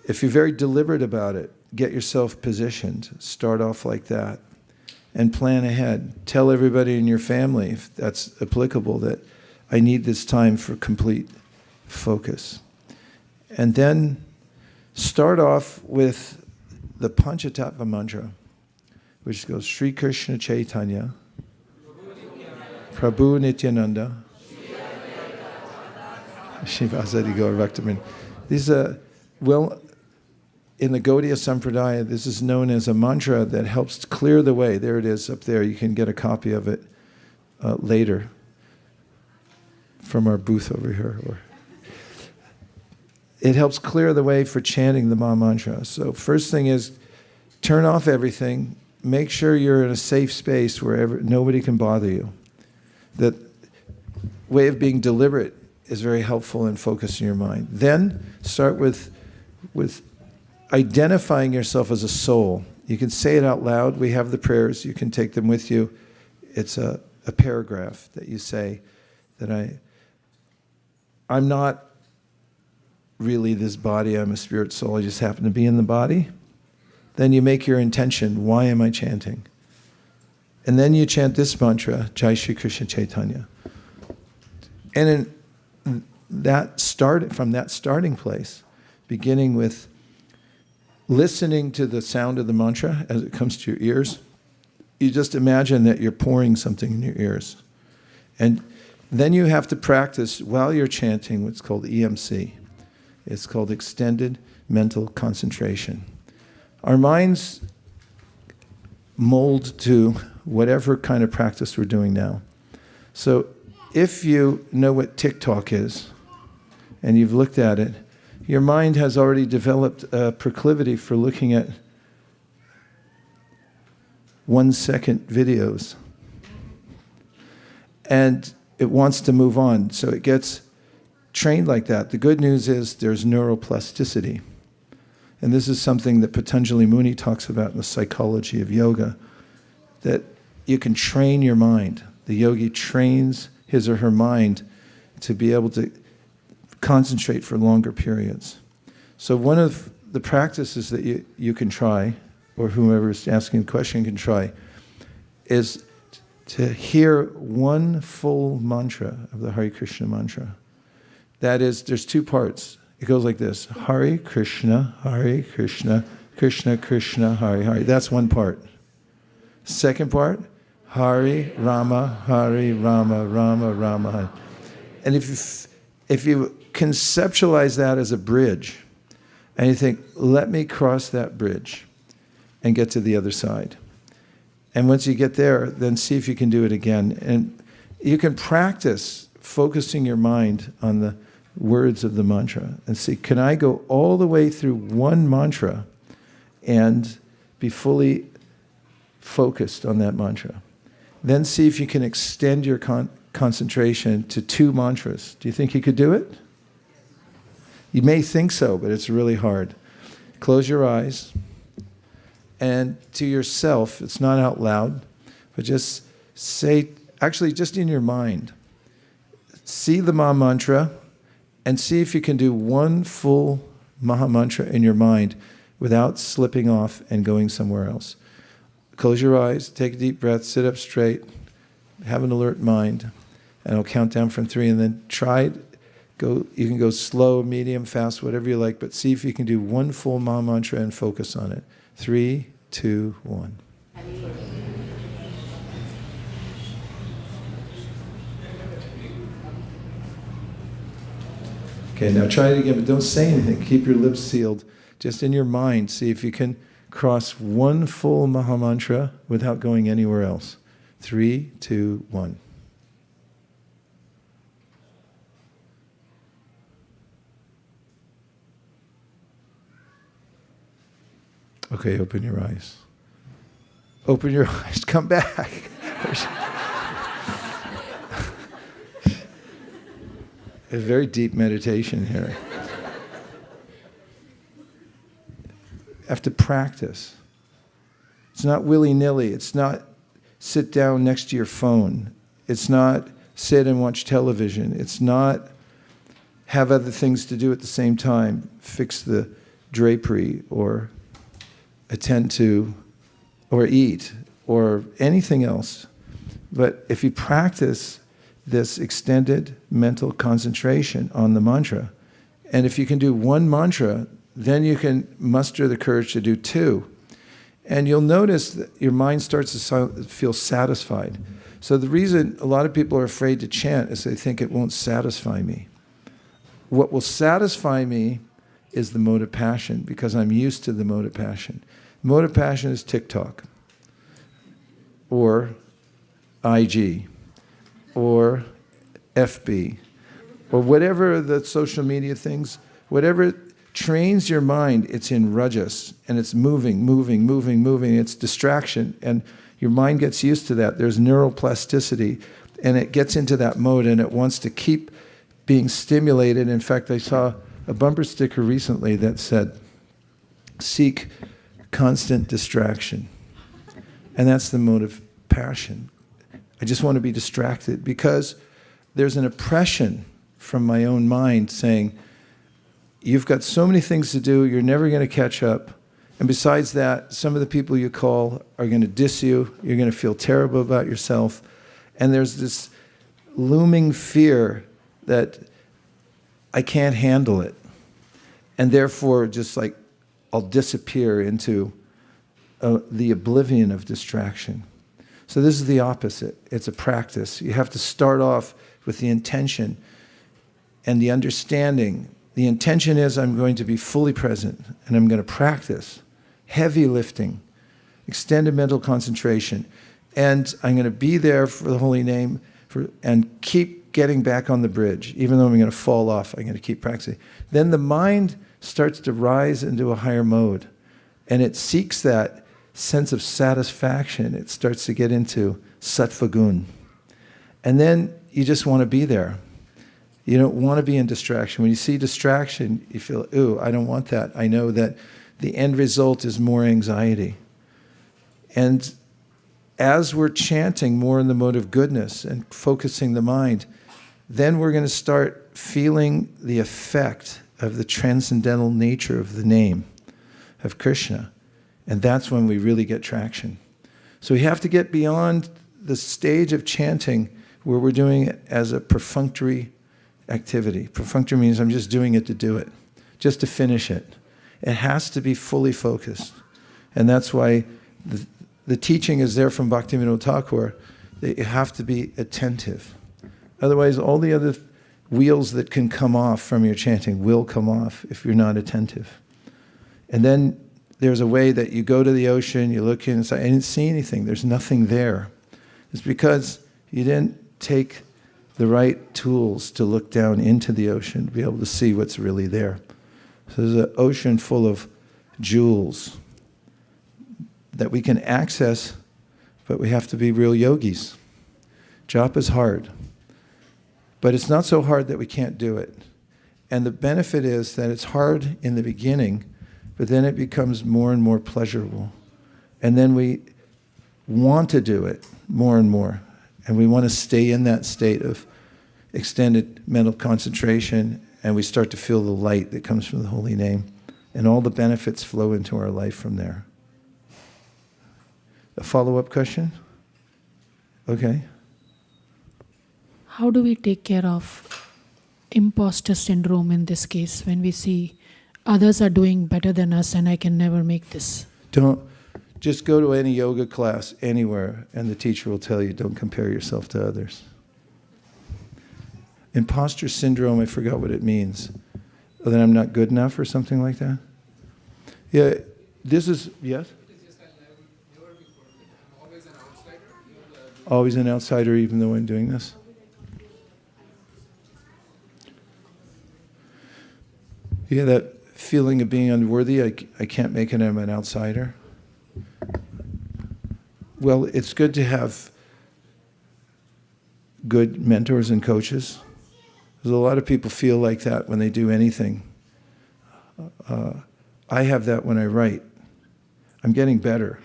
If you're very deliberate about it, get yourself positioned. Start off like that. And plan ahead. Tell everybody in your family, if that's applicable, that I need this time for complete focus. And then start off with the Panchatattva mantra, which goes, Sri Krishna Chaitanya, Prabhu Nityananda, Shivasadi Gaur Bhaktamin. These are, well, in the Gaudiya Sampradaya, this is known as a mantra that helps clear the way. There it is up there. You can get a copy of it later from our booth over here. It helps clear the way for chanting the Maha Mantra. So first thing is, turn off everything. Make sure you're in a safe space where nobody can bother you. That way of being deliberate is very helpful in focusing your mind. Then start with identifying yourself as a soul. You can say it out loud. We have the prayers. You can take them with you. It's a paragraph that you say that I'm not really this body. I'm a spirit soul. I just happen to be in the body. Then you make your intention. Why am I chanting? And then you chant this mantra, Jai Shri Krishna Chaitanya. And from that starting place, beginning with listening to the sound of the mantra as it comes to your ears, you just imagine that you're pouring something in your ears. And then you have to practice while you're chanting what's called EMC. It's called extended mental concentration. Our minds mold to whatever kind of practice we're doing now. So if you know what TikTok is, and you've looked at it, your mind has already developed a proclivity for looking at 1-second videos. And it wants to move on, so it gets trained like that. The good news is there's neuroplasticity. And this is something that Patanjali Muni talks about in the psychology of yoga, that you can train your mind. The yogi trains his or her mind to be able to concentrate for longer periods. So one of the practices that you can try, or whomever is asking the question can try, is to hear one full mantra of the Hare Krishna mantra. That is, there's two parts. It goes like this: Hare Krishna, Krishna Krishna, Hare Hare. That's one part. Second part, Hare Rama, Rama Rama, Hare. And if you conceptualize that as a bridge, and you think, let me cross that bridge and get to the other side. And once you get there, then see if you can do it again. And you can practice focusing your mind on the words of the mantra and see, can I go all the way through one mantra and be fully focused on that mantra? Then see if you can extend your concentration to 2 mantras. Do you think you could do it? You may think so, but it's really hard. Close your eyes, and to yourself, it's not out loud, but just say, actually just in your mind, see the Maha Mantra, and see if you can do one full Maha Mantra in your mind without slipping off and going somewhere else. Close your eyes, take a deep breath, sit up straight, have an alert mind, and I'll count down from 3, and then try it. You can go slow, medium, fast, whatever you like, but see if you can do one full Maha Mantra and focus on it. 3, 2, 1. Okay, now try it again, but don't say anything. Keep your lips sealed. Just in your mind, see if you can cross one full Maha Mantra without going anywhere else. 3, 2, 1. Okay, open your eyes. Open your eyes. Come back. A very deep meditation here. You have to practice. It's not willy-nilly. It's not sit down next to your phone. It's not sit and watch television. It's not have other things to do at the same time. Fix the drapery or attend to or eat or anything else. But if you practice this extended mental concentration on the mantra, and if you can do one mantra, then you can muster the courage to do 2. And you'll notice that your mind starts to feel satisfied. So the reason a lot of people are afraid to chant is they think it won't satisfy me. What will satisfy me is the mode of passion, because I'm used to the mode of passion. Mode of passion is TikTok, or IG, or FB, or whatever the social media things, whatever trains your mind, it's in rajas, and it's moving, it's distraction, and your mind gets used to that. There's neuroplasticity, and it gets into that mode, and it wants to keep being stimulated. In fact, I saw a bumper sticker recently that said, seek constant distraction. And that's the mode of passion. I just want to be distracted, because there's an oppression from my own mind saying, you've got so many things to do, you're never going to catch up. And besides that, some of the people you call are going to diss you, you're going to feel terrible about yourself. And there's this looming fear that I can't handle it. And therefore, just like, I'll disappear into the oblivion of distraction. So this is the opposite. It's a practice. You have to start off with the intention and the understanding. The intention is, I'm going to be fully present, and I'm going to practice heavy lifting, extended mental concentration, and I'm going to be there for the holy name and keep getting back on the bridge. Even though I'm going to fall off, I'm going to keep practicing. Then the mind starts to rise into a higher mode, and it seeks that sense of satisfaction. It starts to get into sattva gun. And then you just want to be there. You don't want to be in distraction. When you see distraction, you feel, ooh, I don't want that. I know that the end result is more anxiety. And as we're chanting more in the mode of goodness and focusing the mind, then we're going to start feeling the effect of the transcendental nature of the name of Krishna. And that's when we really get traction. So we have to get beyond the stage of chanting where we're doing it as a perfunctory activity. Perfunctory means I'm just doing it to do it, just to finish it. It has to be fully focused. And that's why the teaching is there from Bhaktivinoda Thakur, that you have to be attentive. Otherwise, all the other wheels that can come off from your chanting will come off if you're not attentive. And then there's a way that you go to the ocean, you look inside, I didn't see anything, there's nothing there. It's because you didn't take the right tools to look down into the ocean to be able to see what's really there. So there's an ocean full of jewels that we can access, but we have to be real yogis. Japa is hard, but it's not so hard that we can't do it. And the benefit is that it's hard in the beginning, but then it becomes more and more pleasurable. And then we want to do it more and more. And we want to stay in that state of extended mental concentration, and we start to feel the light that comes from the holy name. And all the benefits flow into our life from there. A follow-up question? Okay. How do we take care of impostor syndrome in this case, when we see others are doing better than us and I can never make this? Don't just go to any yoga class anywhere and the teacher will tell you, don't compare yourself to others. Imposter syndrome, I forgot what it means. That I'm not good enough or something like that? Yeah, this is, yes? Always an outsider even though I'm doing this? Yeah, that feeling of being unworthy, I can't make it, I'm an outsider. Well, it's good to have good mentors and coaches. Because a lot of people feel like that when they do anything. I have that when I write. I'm getting better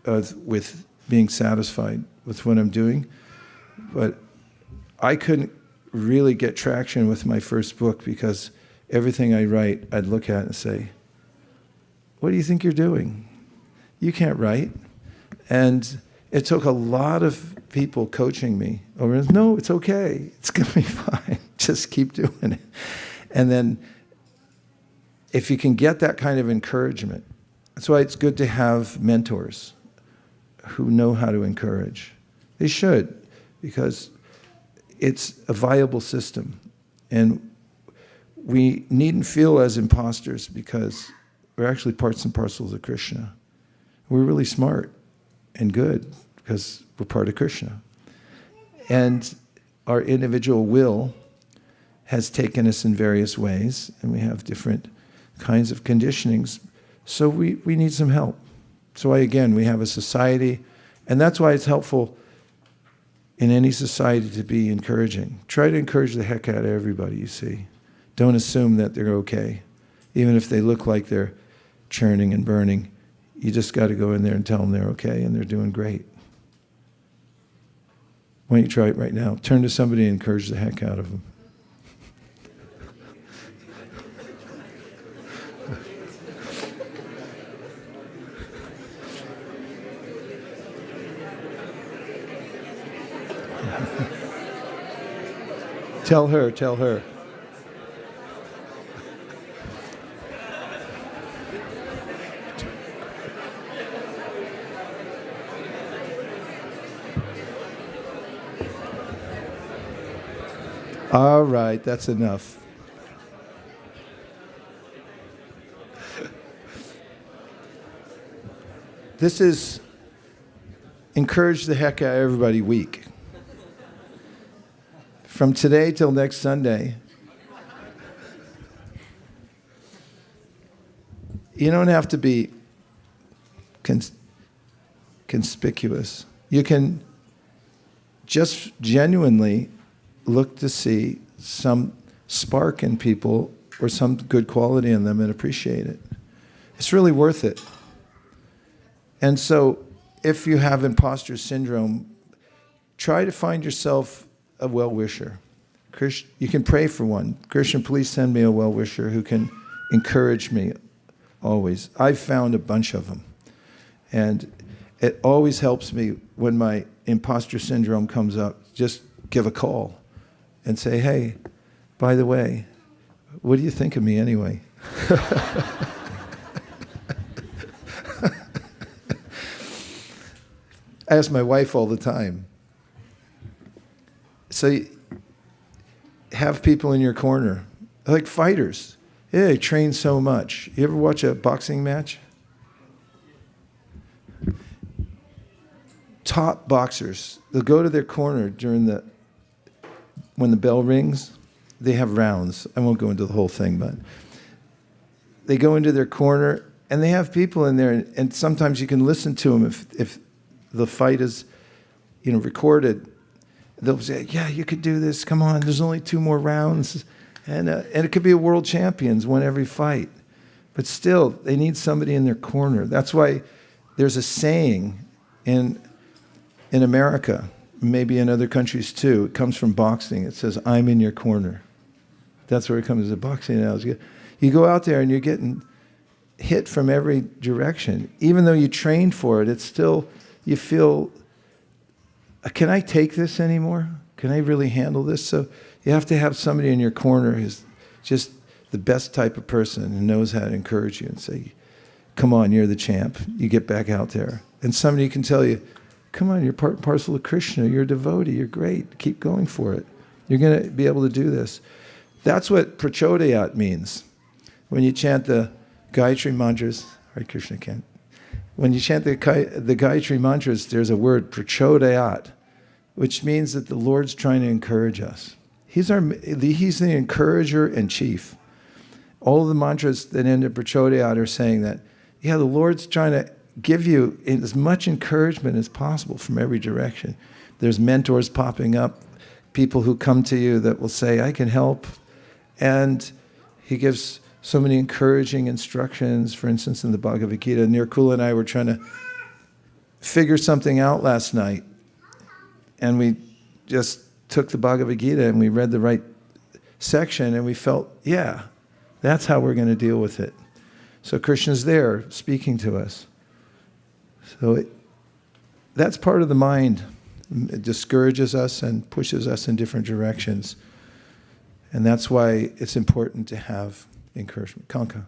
with being satisfied with what I'm doing. But I couldn't really get traction with my first book because everything I write, I'd look at and say, what do you think you're doing? You can't write. And it took a lot of people coaching me over, no, it's okay. It's going to be fine. Just keep doing it. And then if you can get that kind of encouragement, that's why it's good to have mentors who know how to encourage. They should. because it's a viable system. And we needn't feel as imposters because we're actually parts and parcels of Krishna. We're really smart and good because we're part of Krishna. And our individual will has taken us in various ways, and we have different kinds of conditionings. So we need some help. So again, we have a society, and that's why it's helpful in any society to be encouraging. Try to encourage the heck out of everybody you see. Don't assume that they're okay. Even if they look like they're churning and burning, you just got to go in there and tell them they're okay and they're doing great. Why don't you try it right now? Turn to somebody and encourage the heck out of them. Tell her. All right, that's enough. This is encourage the heck out of everybody week. From today till next Sunday, you don't have to be conspicuous. You can just genuinely look to see some spark in people or some good quality in them and appreciate it. It's really worth it. And so if you have imposter syndrome, try to find yourself a well-wisher. You can pray for one. Krishna, please send me a well-wisher who can encourage me always. I've found a bunch of them. And it always helps me when my imposter syndrome comes up. Just give a call and say, hey, by the way, what do you think of me anyway? I ask my wife all the time. So have people in your corner, like fighters. Yeah, they train so much. You ever watch a boxing match? Top boxers, they'll go to their corner when the bell rings. They have rounds. I won't go into the whole thing, but they go into their corner and they have people in there, and sometimes you can listen to them if the fight is, recorded. They'll say, yeah, you could do this. Come on, there's only 2 more rounds. And it could be a world champions win every fight. But still, they need somebody in their corner. That's why there's a saying in America, maybe in other countries too. It comes from boxing. It says, I'm in your corner. That's where it comes as a boxing analogy. You go out there and you're getting hit from every direction. Even though you trained for it, it's still, you feel, can I take this anymore? Can I really handle this? So you have to have somebody in your corner who's just the best type of person and knows how to encourage you and say, come on, you're the champ. You get back out there. And somebody can tell you, come on, you're part and parcel of Krishna. You're a devotee. You're great. Keep going for it. You're going to be able to do this. That's what prachodayat means. When you chant the Gayatri mantras, Hare Krishna Kent. When you chant the Gayatri mantras, there's a word, prachodayat, which means that the Lord's trying to encourage us. He's the encourager and chief. All of the mantras that end in prachodayat are saying that, yeah, the Lord's trying to give you as much encouragement as possible from every direction. There's mentors popping up, people who come to you that will say, I can help. And he gives so many encouraging instructions. For instance, in the Bhagavad Gita, Nirkula and I were trying to figure something out last night. And we just took the Bhagavad Gita and we read the right section and we felt, yeah, that's how we're going to deal with it. So Krishna's there speaking to us. So that's part of the mind. It discourages us and pushes us in different directions. And that's why it's important to have encouragement. Kanka,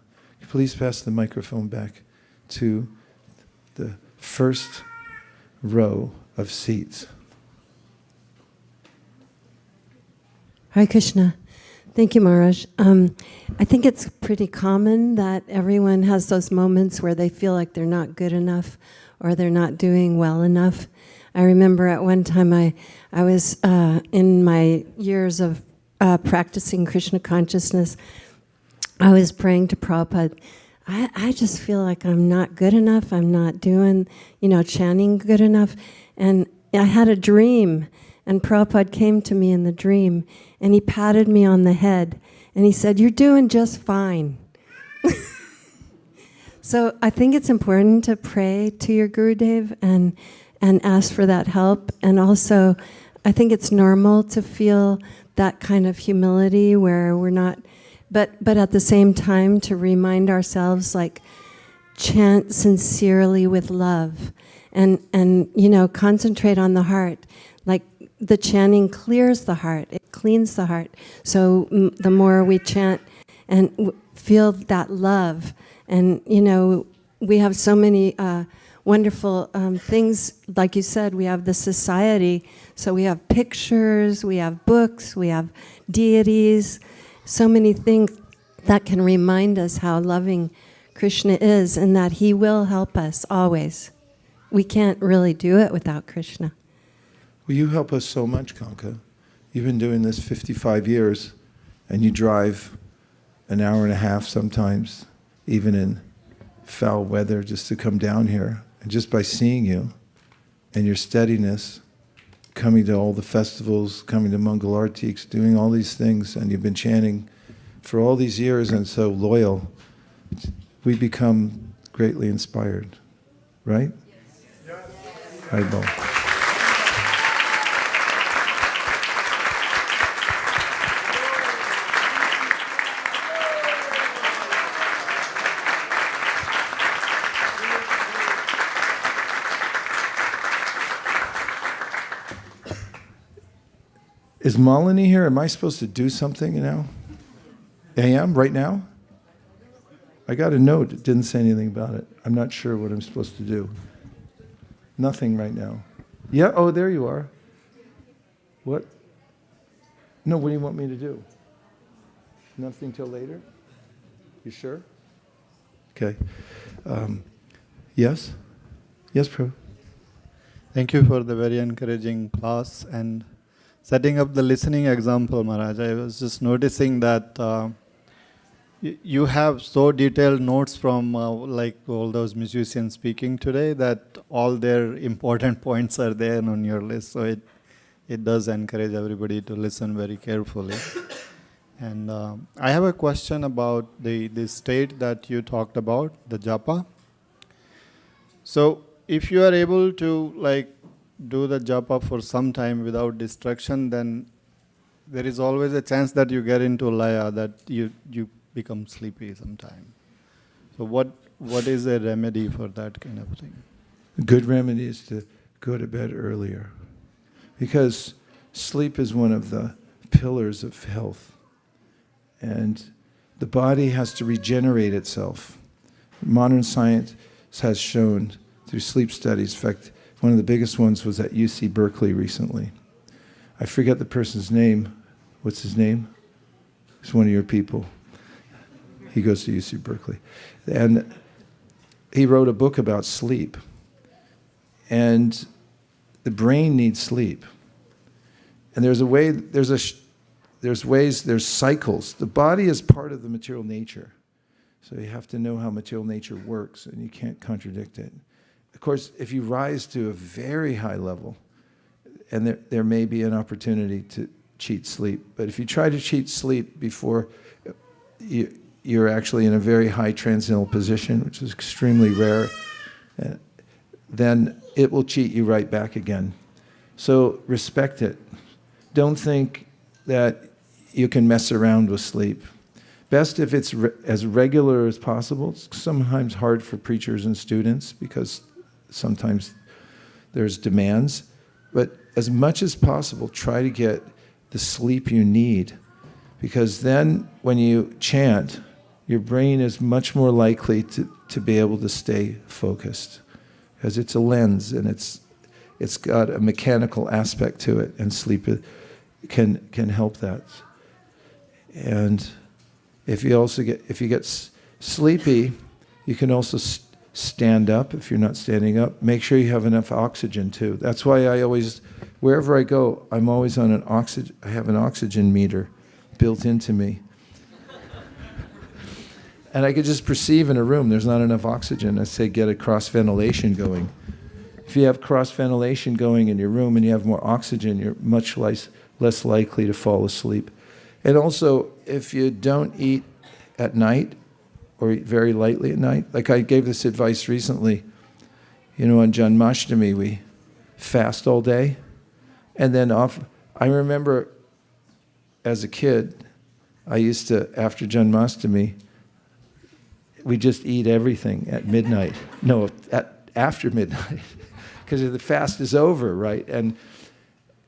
please pass the microphone back to the first row of seats. Hare Krishna. Thank you, Maharaj. I think it's pretty common that everyone has those moments where they feel like they're not good enough or they're not doing well enough. I remember at one time I was in my years of practicing Krishna consciousness, I was praying to Prabhupada, I just feel like I'm not good enough, I'm not doing, chanting good enough. And I had a dream, and Prabhupada came to me in the dream, and he patted me on the head, and he said, "You're doing just fine." So I think it's important to pray to your Gurudev and ask for that help. And also, I think it's normal to feel that kind of humility where we're not, but at the same time to remind ourselves, like, chant sincerely with love and concentrate on the heart. Like, the chanting clears the heart, it cleans the heart. So the more we chant and feel that love, and we have so many wonderful things. Like you said, we have the society, so we have pictures, we have books, we have deities, so many things that can remind us how loving Krishna is and that he will help us always. We can't really do it without Krishna. Well, you help us so much, Kanka. You've been doing this 55 years, and you drive an hour and a half sometimes, even in foul weather, just to come down here. And just by seeing you and your steadiness, coming to all the festivals, coming to Mangal Artiks, doing all these things, and you've been chanting for all these years and so loyal, we become greatly inspired, right? Yes. Right, Bo. Is Malini here? Am I supposed to do something now? I am, right now? I got a note. It didn't say anything about it. I'm not sure what I'm supposed to do. Nothing right now. Yeah, oh, there you are. What? No, what do you want me to do? Nothing till later? You sure? Okay. Yes? Yes, Prabhu. Thank you for the very encouraging class and setting up the listening example, Maharaj. I was just noticing that you have so detailed notes from like all those musicians speaking today that all their important points are there on your list. So it does encourage everybody to listen very carefully. And I have a question about the state that you talked about, the Japa. So if you are able to do the Japa for some time without distraction, then there is always a chance that you get into laya, that you become sleepy sometime. So what is a remedy for that kind of thing? A good remedy is to go to bed earlier, because sleep is one of the pillars of health, and the body has to regenerate itself. Modern science has shown through sleep studies, in fact, one of the biggest ones was at UC Berkeley recently. I forget the person's name. What's his name? He's one of your people. He goes to UC Berkeley. And he wrote a book about sleep. And the brain needs sleep. And there's cycles. The body is part of the material nature. So you have to know how material nature works, and you can't contradict it. Of course, if you rise to a very high level, and there may be an opportunity to cheat sleep, but if you try to cheat sleep before you're actually in a very high transcendental position, which is extremely rare, then it will cheat you right back again. So respect it. Don't think that you can mess around with sleep. Best if it's as regular as possible. It's sometimes hard for preachers and students because sometimes there's demands, but as much as possible, try to get the sleep you need, because then when you chant, your brain is much more likely to be able to stay focused, because it's a lens and it's got a mechanical aspect to it, and sleep can help that. And if you get sleepy, you can also stand up if you're not standing up. Make sure you have enough oxygen too. That's why I always, wherever I go, I'm always on I have an oxygen meter built into me. And I could just perceive in a room there's not enough oxygen. I say get a cross ventilation going. If you have cross ventilation going in your room and you have more oxygen, you're much less likely to fall asleep. And also, if you don't eat at night or eat very lightly at night, like I gave this advice recently, on Janmashtami, we fast all day. And then I remember as a kid, I used to, after Janmashtami, we just eat everything at midnight. No, after midnight, because the fast is over, right? And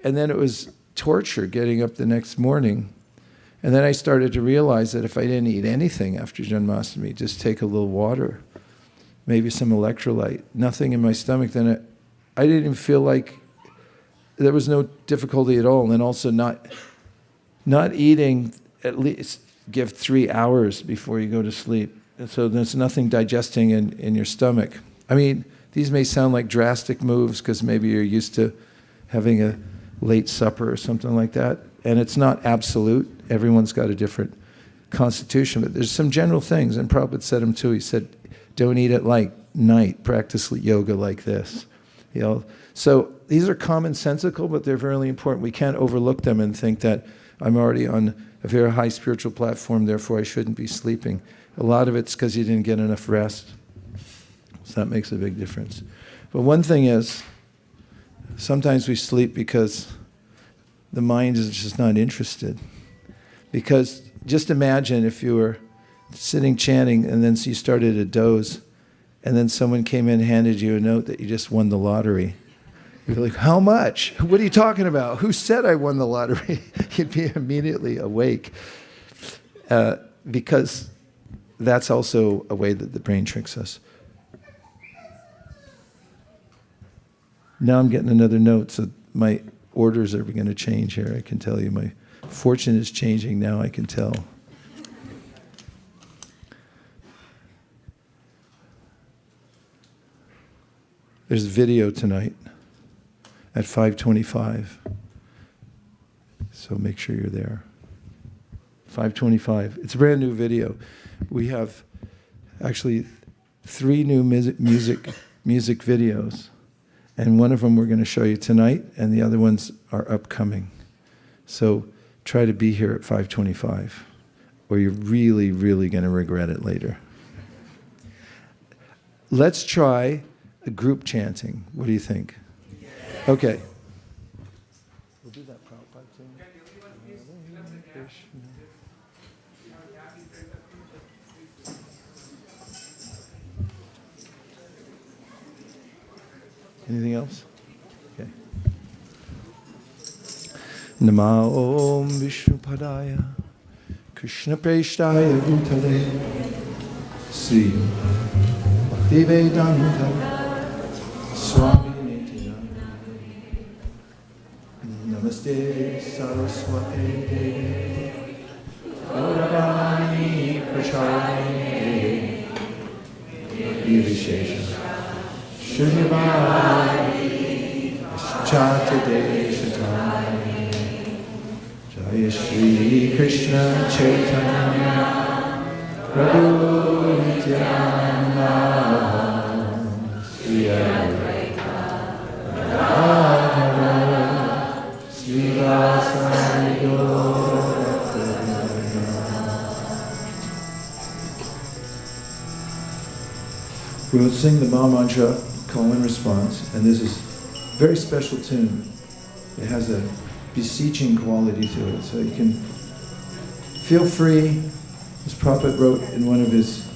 then it was torture getting up the next morning. And then I started to realize that if I didn't eat anything after Janmashtami, just take a little water, maybe some electrolyte, nothing in my stomach, then I didn't even feel like there was no difficulty at all. And also not eating, at least give 3 hours before you go to sleep. So there's nothing digesting in your stomach. I mean, these may sound like drastic moves because maybe you're used to having a late supper or something like that. And it's not absolute. Everyone's got a different constitution. But there's some general things. And Prabhupada said them too. He said, don't eat at night. Practice yoga like this. So these are commonsensical, but they're really important. We can't overlook them and think that I'm already on a very high spiritual platform, therefore I shouldn't be sleeping. A lot of it's because you didn't get enough rest. So that makes a big difference. But one thing is, sometimes we sleep because the mind is just not interested. Because just imagine if you were sitting chanting and then you started to doze and then someone came in and handed you a note that you just won the lottery. You'd be like, how much? What are you talking about? Who said I won the lottery? You'd be immediately awake. Because that's also a way that the brain tricks us. Now I'm getting another note, so my orders are going to change here. I can tell you my fortune is changing now, I can tell. There's a video tonight at 5:25. So make sure you're there. 5:25. It's a brand new video. We have actually 3 new music videos. And one of them we're going to show you tonight, and the other ones are upcoming. So try to be here at 5:25, or you're really, really going to regret it later. Let's try a group chanting. What do you think? Okay. We'll do that, Prabhupada. Anything else? Okay. Nama Om Vishnupadaya Krishna Preshtaya Bhutale Sri Bhaktivedanta Swami Nityananda Namaste Saraswati Devi Gauravani Pracharani Vivishesha Shunyavadi Chatadeshatani Jaya Shri Krishna Chaitanya Prabhu Nityananda Sri Advaita Radharani Sri Vasari We'll sing the Maha Mantra call and response, and this is a very special tune. It has a beseeching quality to it, so you can feel free, as Prabhupada wrote in one of his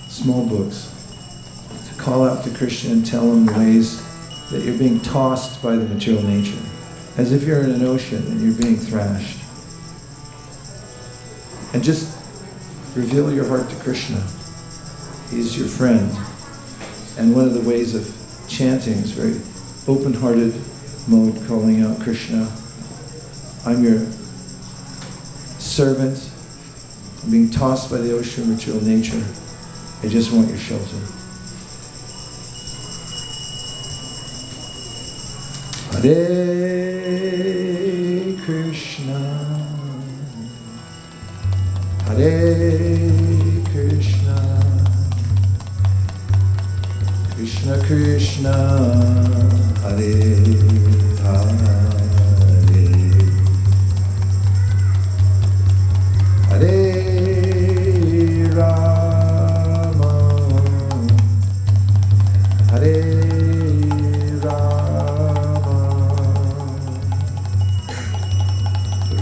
small books, to call out to Krishna and tell him the ways that you're being tossed by the material nature, as if you're in an ocean and you're being thrashed. And just reveal your heart to Krishna. He's your friend. And one of the ways of chanting is very open-hearted mode, calling out Krishna. I'm your servant. I'm being tossed by the ocean of material nature. I just want your shelter. Hare Krishna, Hare Krishna, Krishna Krishna, Hare Hare, Hare Rama, Hare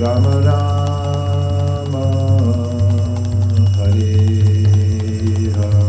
Rama Rama, Hare Hare.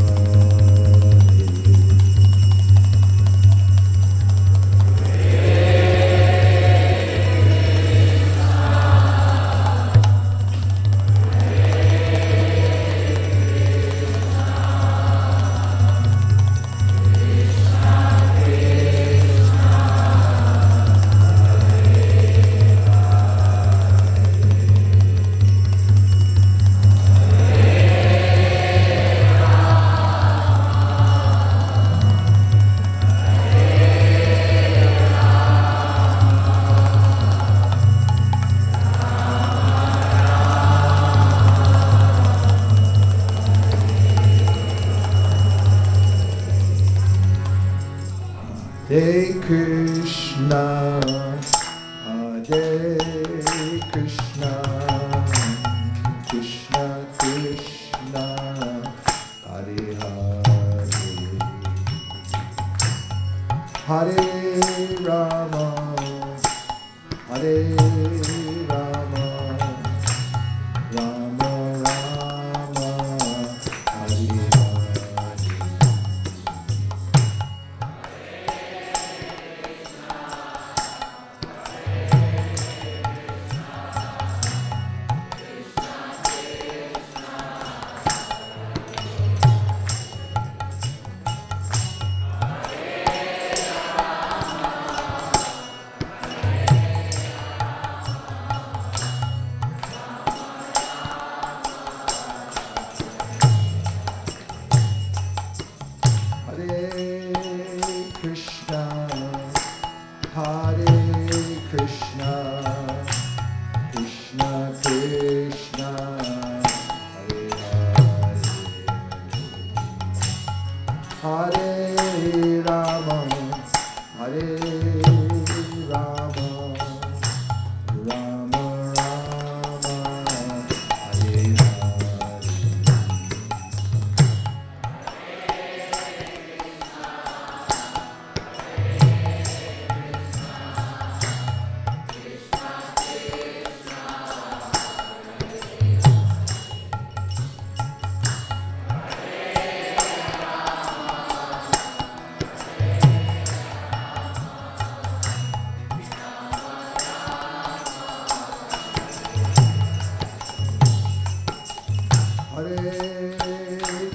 Hare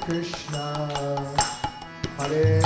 Krishna, Hare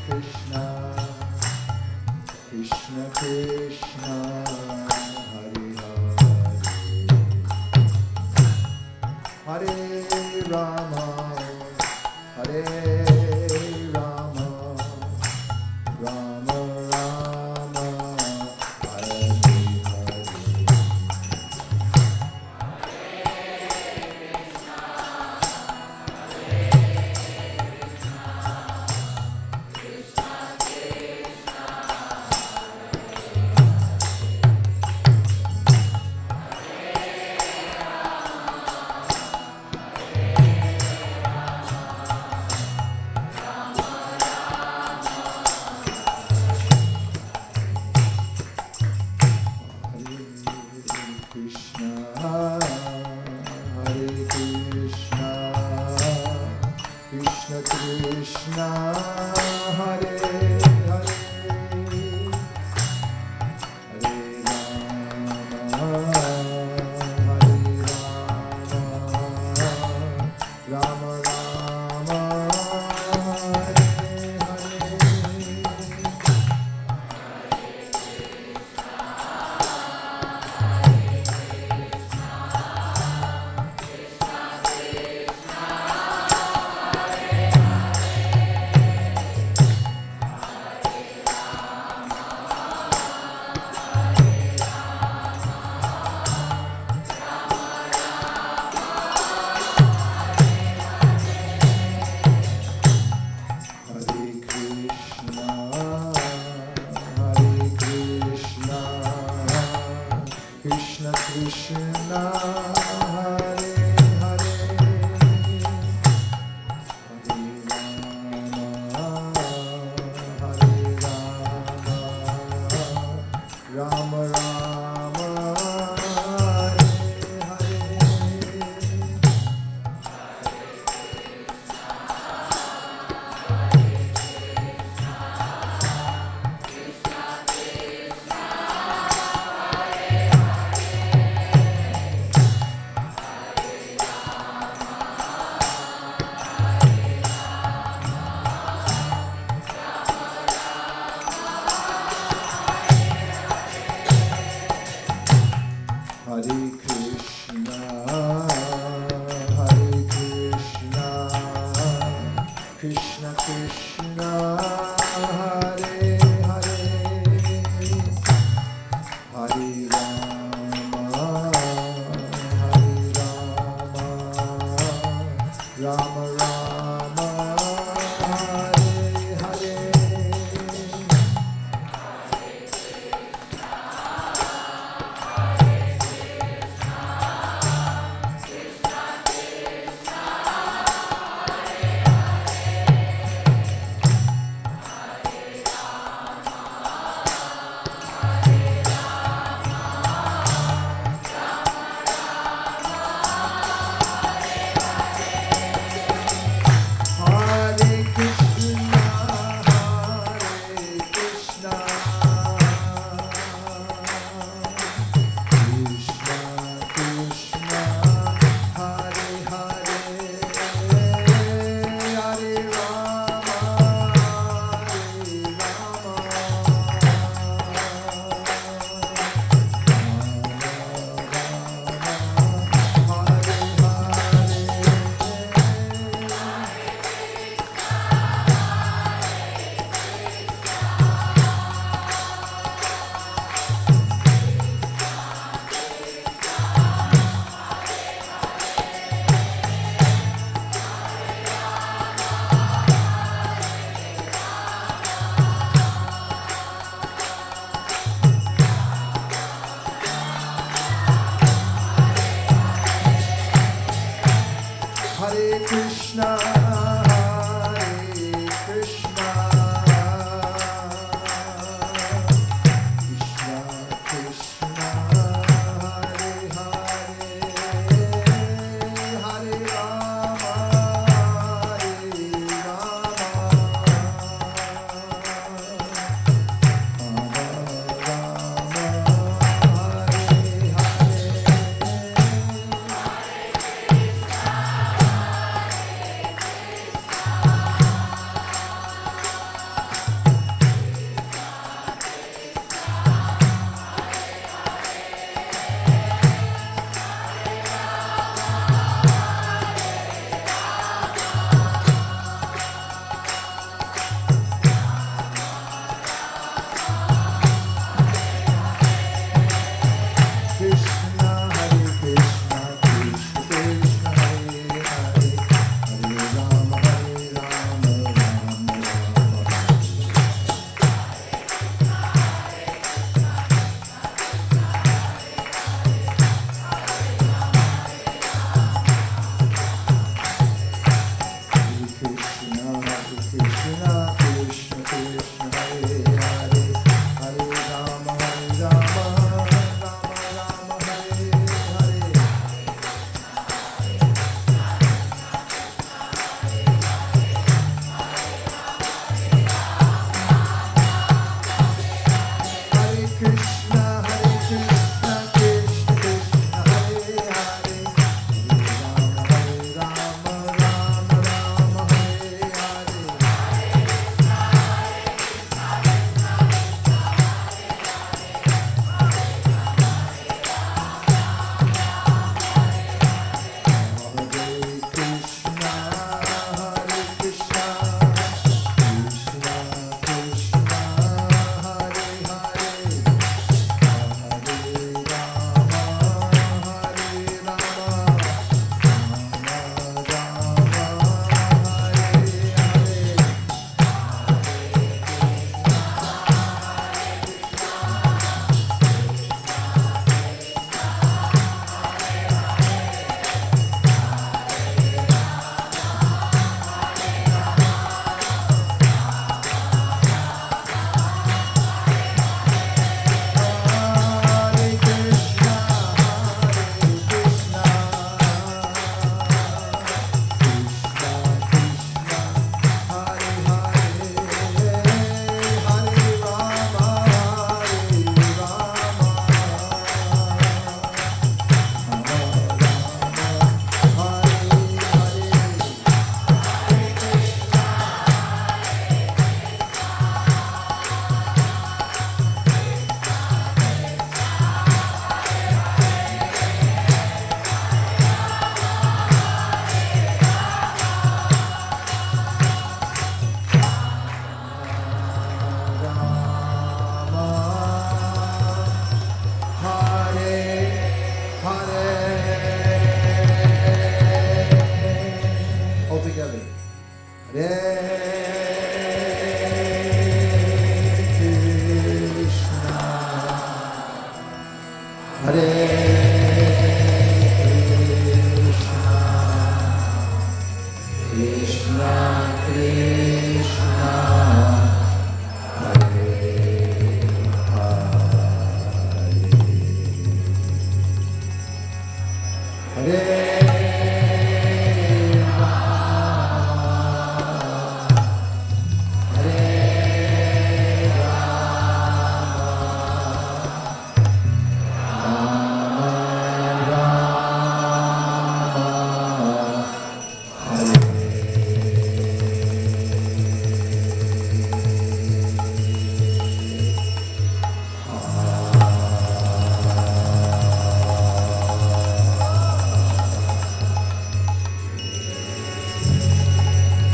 Krishna, Krishna Krishna, Hare Hare, Hare Rama, Hare Rama, Rama Rama, Hare Hare. Ram Ram Hare Hare.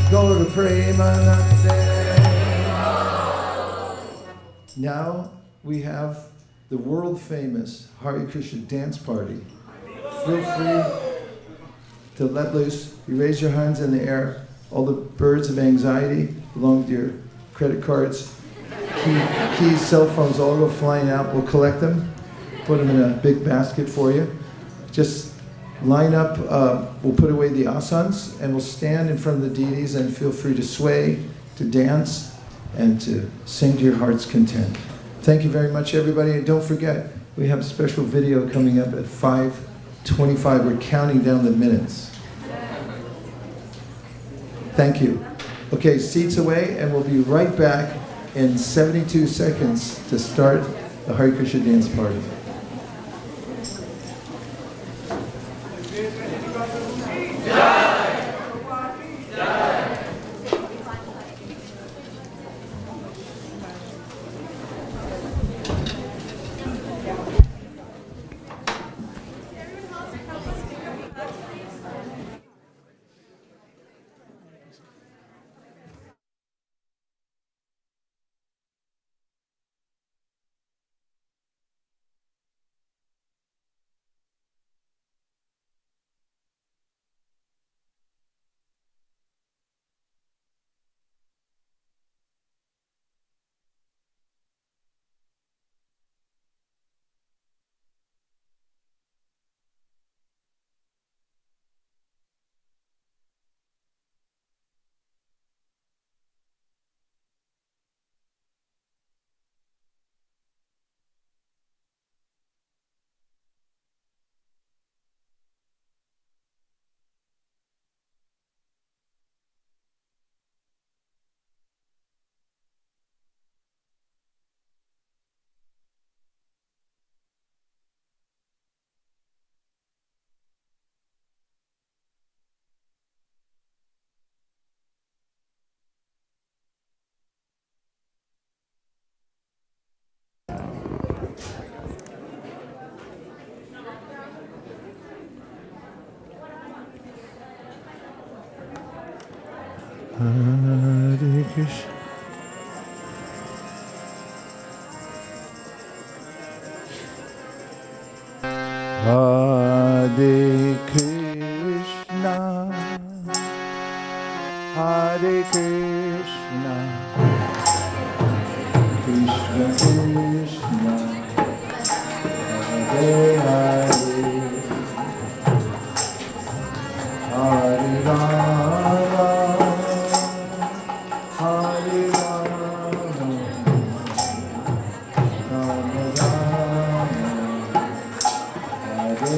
Gaura Premanande. Now we have the world famous Hare Krishna dance party. Feel free to let loose. You raise your hands in the air. All the birds of anxiety, along with your credit cards, keys, cell phones, all go flying out. We'll collect them, put them in a big basket for you. Just line up, we'll put away the asanas, and we'll stand in front of the deities and feel free to sway, to dance, and to sing to your heart's content. Thank you very much, everybody. And don't forget, we have a special video coming up at 5:25. We're counting down the minutes. Thank you. Okay, seats away, and we'll be right back in 72 seconds to start the Hare Krishna dance party. Hare Krishna. Hare Krishna, Hare Krishna, Krishna Krishna, Hare Hare, Hare Rama, Hare Rama, Rama Rama, Hare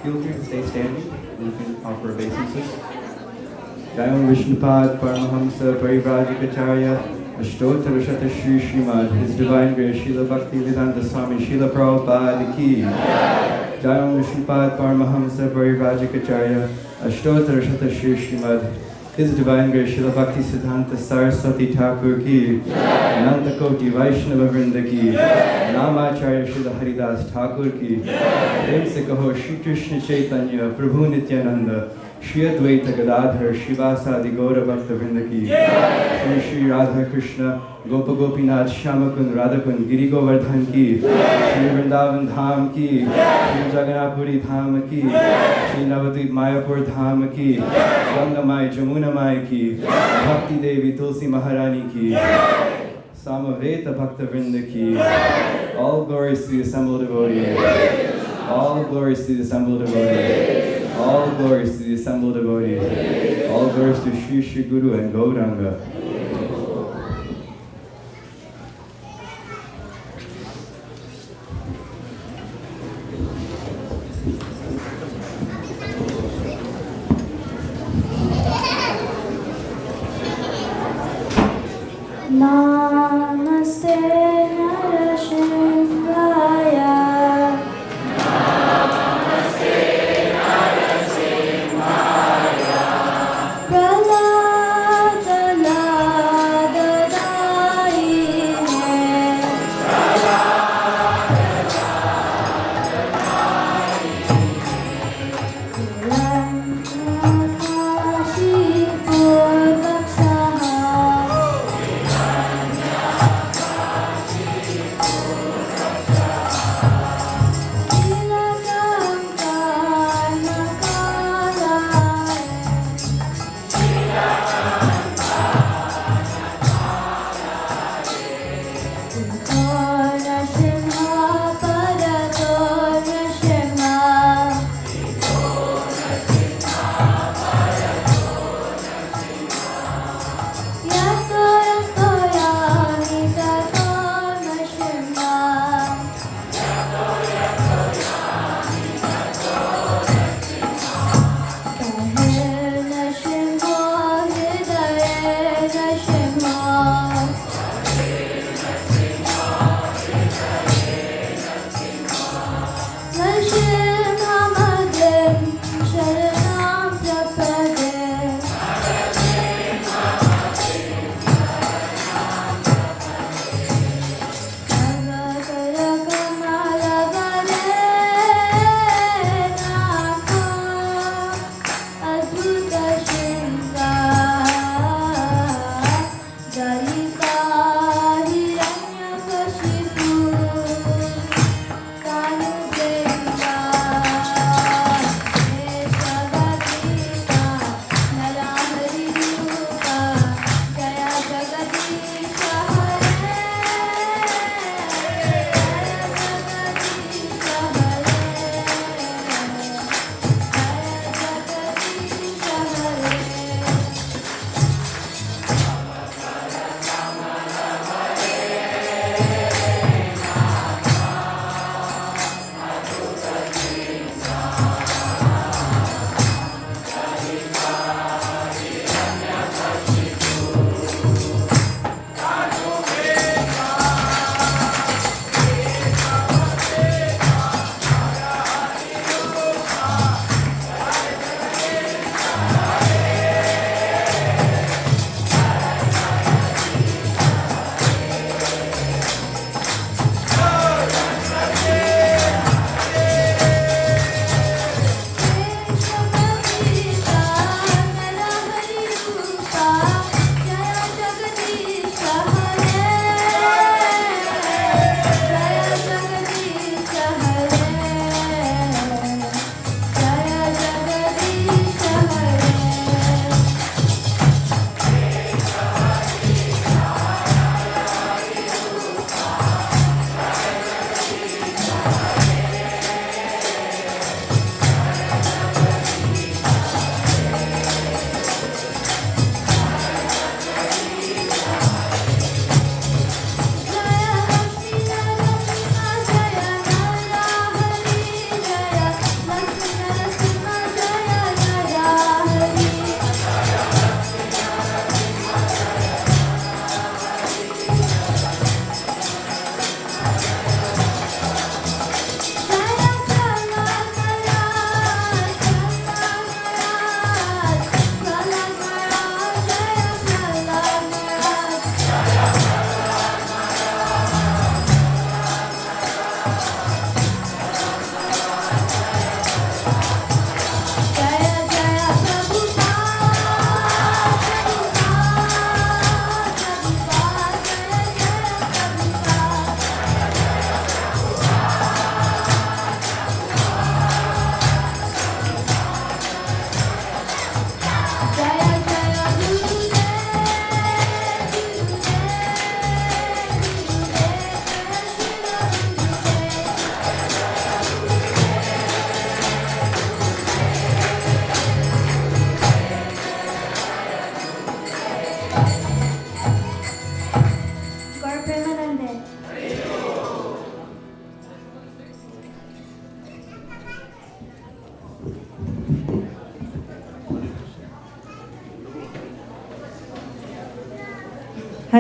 feel free to stay standing. You can offer obeisances. Jayam Vishnupad Paramahamsa Parivrajikacharya Ashtottara Shata Shri Srimad His Divine Grace Srila Bhakti Vedanta Swami Srila Prabhupada Ki. Jayam Vishnupad Paramahamsa Parivrajikacharya Ashtottara Shata Shri Srimad His Divine Grace Srila Bhakti Siddhanta Saraswati Thakur Ki. Ananta Koti Vaishnava Vrinda Ki. Namacharya Srila Haridas Thakur Ki. Prem se kaho Shri Krishna Chaitanya Prabhu Nityananda Shri Advaita Gadadhar Shivasadi Gaura Bhakta Vrinda Ki. Shri Shri Radha Krishna Gopa Gopinath Shamakun Radhakun Giri Govardhan Ki. Shri Vrindavan Dham Ki. Shri Jagannathpuri Dham Ki. Shri Navadvip Mayapur Dham Ki. Ganga Mai Jamuna Mai Ki. Bhakti Devi Tulsi Maharani Ki. Samaveta Bhakta Vrinda Ki. All glories to the assembled devotees. All glories to the assembled devotees. All glories to the assembled devotees. All glories to Shri Shri Guru and Gauranga. Namaste Narashinvaya. Namaste Narasimhaya. Pralada Ladadaine. Kashi Purvaksaha.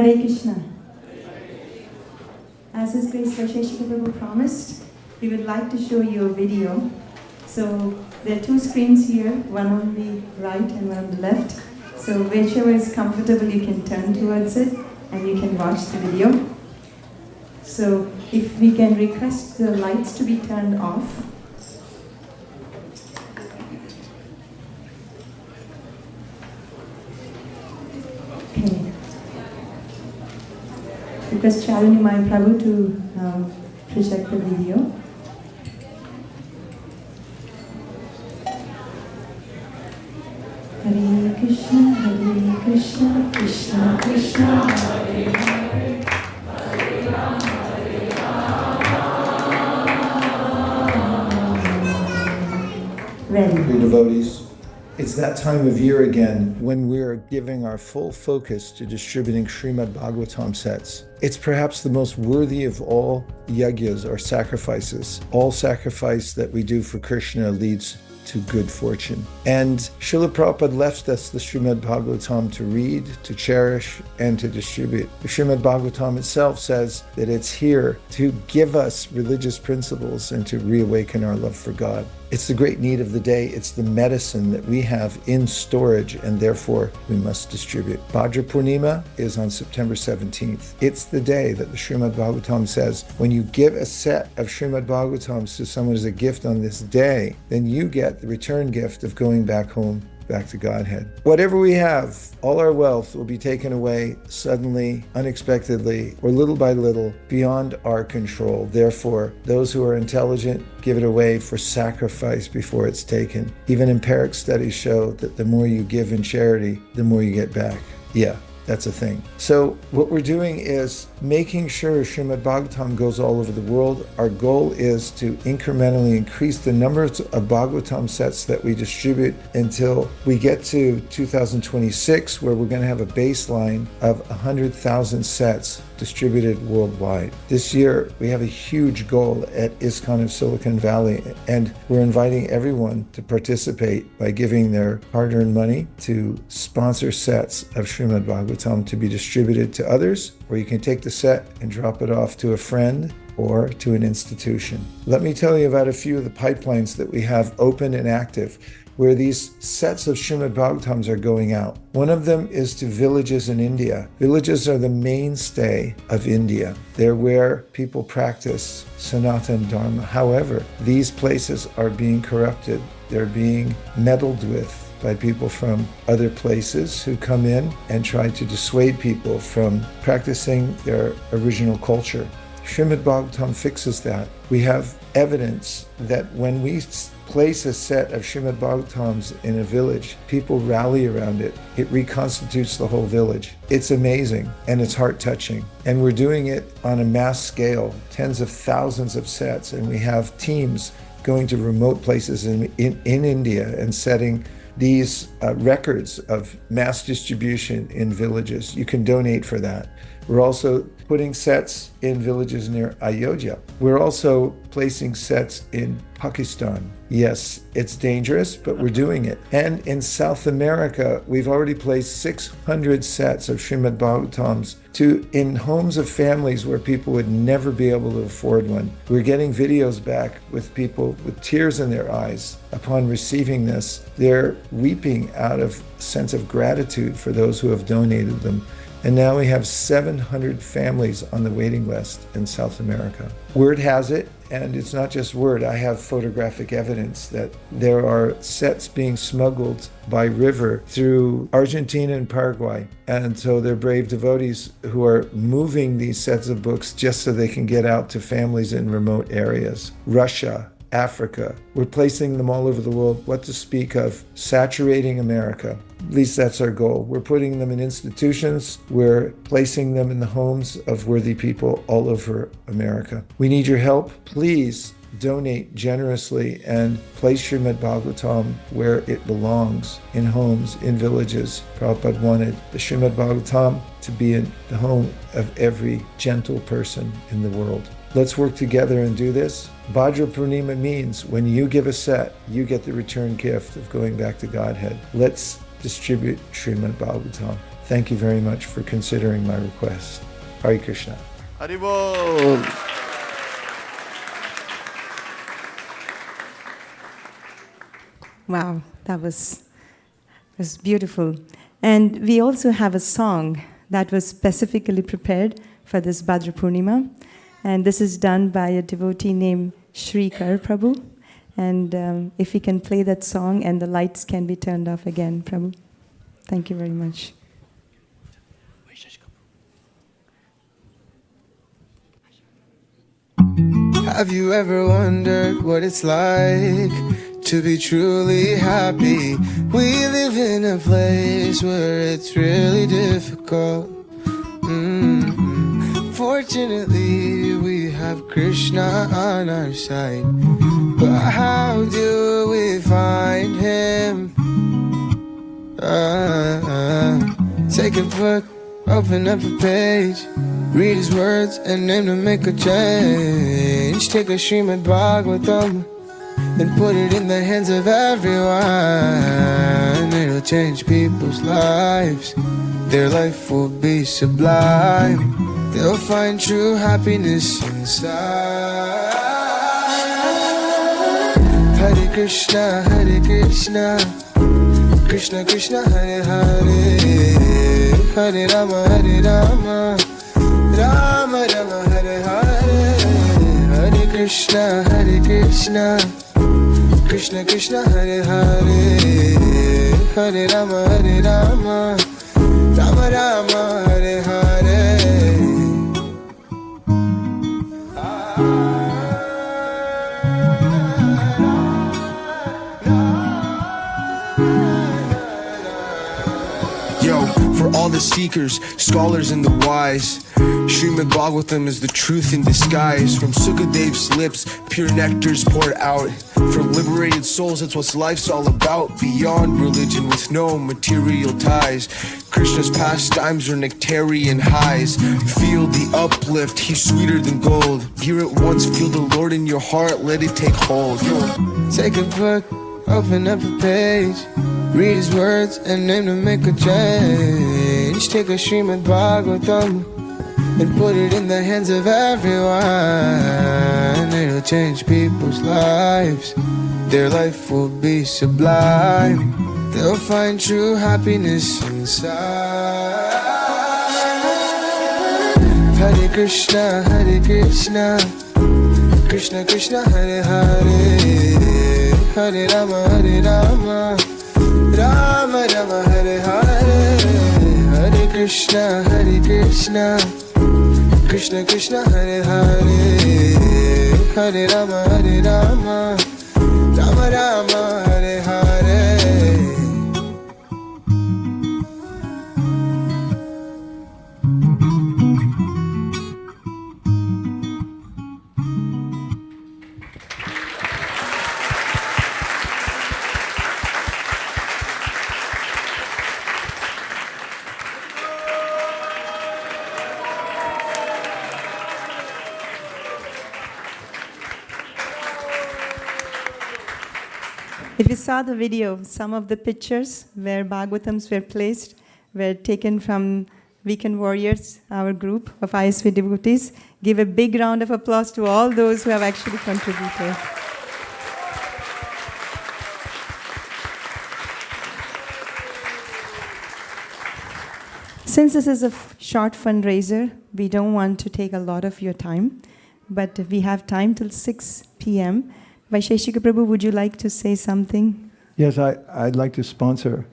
Hare Krishna. As His Grace Vaisesika Prabhu promised, we would like to show you a video. So there are two screens here, one on the right and one on the left. So whichever is comfortable, you can turn towards it and you can watch the video. So if we can request the lights to be turned off. Okay. Request Charuni Mai Prabhu to project the video. Hare Krishna, Krishna Krishna, Hare Hare, Hare Rama, Ready. Dear devotees, it's that time of year again when we're giving our full focus to distributing Srimad Bhagavatam sets. It's perhaps the most worthy of all yagyas or sacrifices. All sacrifice that we do for Krishna leads to good fortune. And Srila Prabhupada left us the Srimad Bhagavatam to read, to cherish, and to distribute. The Srimad Bhagavatam itself says that it's here to give us religious principles and to reawaken our love for God. It's the great need of the day. It's the medicine that we have in storage, and therefore we must distribute. Bhadra Purnima is on September 17th. It's the day that the Srimad Bhagavatam says, when you give a set of Srimad Bhagavatams to someone as a gift on this day, then you get the return gift of going back home, back to Godhead. Whatever we have, all our wealth will be taken away suddenly, unexpectedly, or little by little, beyond our control. Therefore, those who are intelligent give it away for sacrifice before it's taken. Even empiric studies show that the more you give in charity, the more you get back. Yeah, that's a thing. So what we're doing is making sure Srimad Bhagavatam goes all over the world. Our goal is to incrementally increase the number of Bhagavatam sets that we distribute until we get to 2026, where we're going to have a baseline of 100,000 sets distributed worldwide. This year, we have a huge goal at ISKCON of Silicon Valley, and we're inviting everyone to participate by giving their hard-earned money to sponsor sets of Srimad Bhagavatam to be distributed to others, or you can take the set and drop it off to a friend or to an institution. Let me tell you about a few of the pipelines that we have open and active where these sets of Srimad Bhagavatams are going out. One of them is to villages in India. Villages are the mainstay of India. They're where people practice Sanatana Dharma. However, these places are being corrupted. They're being meddled with by people from other places who come in and try to dissuade people from practicing their original culture. Srimad Bhagavatam fixes that. We have evidence that when we place a set of Srimad Bhagavatams in a village, people rally around it. It reconstitutes the whole village. It's amazing and it's heart-touching. And we're doing it on a mass scale, tens of thousands of sets, and we have teams going to remote places in India and setting these records of mass distribution in villages. You can donate for that. We're also putting sets in villages near Ayodhya. We're also placing sets in Pakistan. Yes, it's dangerous, but we're doing it. And in South America, we've already placed 600 sets of Srimad Bhagavatams in homes of families where people would never be able to afford one. We're getting videos back with people with tears in their eyes upon receiving this. They're weeping out of a sense of gratitude for those who have donated them. And now we have 700 families on the waiting list in South America. Word has it, and it's not just word, I have photographic evidence that there are sets being smuggled by river through Argentina and Paraguay. And so they're brave devotees who are moving these sets of books just so they can get out to families in remote areas. Russia, Africa, we're placing them all over the world. What to speak of saturating America. At least that's our goal. We're putting them in institutions. We're placing them in the homes of worthy people all over America. We need your help. Please donate generously and place Srimad Bhagavatam where it belongs, in homes, in villages. Prabhupada wanted the Srimad Bhagavatam to be in the home of every gentle person in the world. Let's work together and do this. Bhadra Purnima means when you give a set, you get the return gift of going back to Godhead. Let's distribute Srimad Bhagavatam. Thank you very much for considering my request. Hare Krishna. Haribol. Wow, that was beautiful. And we also have a song that was specifically prepared for this Bhadra Purnima. And this is done by a devotee named Shrikar Prabhu. And if we can play that song and the lights can be turned off again, Prabhu. Thank you very much. Have you ever wondered what it's like to be truly happy? We live in a place where it's really difficult. Fortunately, we have Krishna on our side. But how do we find him? Take a book, open up a page, read his words and aim to make a change. Take a Srimad Bhagavatam and put it in the hands of everyone. It'll change people's lives. Their life will be sublime. They'll find true happiness inside. Hare Krishna, Hare Krishna, Krishna Krishna, Hare Hare, Hare Rama, Hare Rama, Rama Rama, Hare Hare. Hare Krishna, Hare Krishna, Krishna Krishna, Hare Hare, Hare Rama, Hare Rama, Rama Rama, Hare Hare. Yo, for all the seekers, scholars and the wise, Srimad Bhagavatam is the truth in disguise. From Sukadev's lips, pure nectar's poured out. For liberated souls, that's what life's all about. Beyond religion with no material ties, Krishna's pastimes are nectarian highs. Feel the uplift, he's sweeter than gold. Hear it once, feel the Lord in your heart, let it take hold. Yo, take a book, open up a page, read his words and aim to make a change. Take a Srimad Bhagavatam and put it in the hands of everyone. It'll change people's lives. Their life will be sublime. They'll find true happiness inside. Hare Krishna, Hare Krishna, Krishna Krishna, Hare Hare, Hare Rama, Hare Rama, Rama Rama, Hare Hare. Hare Krishna, Hare Krishna, Krishna Krishna, Hare Hare, Hare Rama, Hare Rama, Rama Rama, Hare Hare. If you saw the video, some of the pictures where Bhagavatams were placed were taken from Weekend Warriors, our group of ISV devotees. Give a big round of applause to all those who have actually contributed. Since this is a short fundraiser, we don't want to take a lot of your time, but we have time till 6 p.m. Vaisesika Prabhu, would you like to say something? Yes, I'd like to sponsor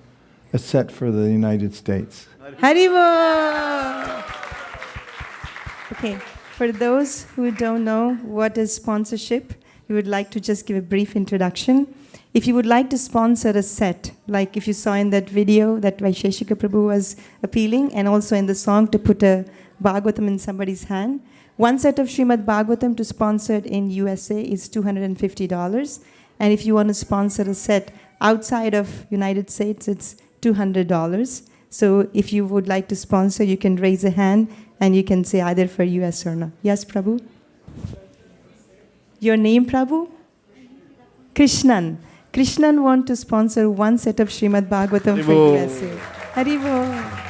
a set for the United States. Haribo! Okay, for those who don't know what is sponsorship, we would like to just give a brief introduction. If you would like to sponsor a set, like if you saw in that video that Vaisesika Prabhu was appealing, and also in the song to put a Bhagavatam in somebody's hand, one set of Srimad Bhagavatam to sponsor it in USA is $250. And if you want to sponsor a set outside of United States, it's $200. So if you would like to sponsor, you can raise a hand and you can say either for US or no. Yes, Prabhu? Your name, Prabhu? Krishnan. Krishnan want to sponsor one set of Srimad Bhagavatam for USA. Haribo.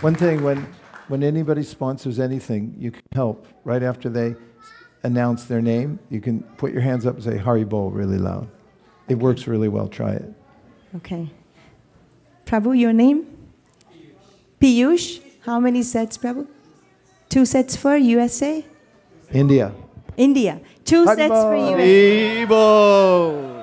One thing, when anybody sponsors anything, you can help. Right after they announce their name, you can put your hands up and say Haribo really loud. It works really well. Try it. Okay. Prabhu, your name? Piyush. How many sets, Prabhu? 2 sets for USA? India. India. 2 sets for Haribo. USA. Haribo.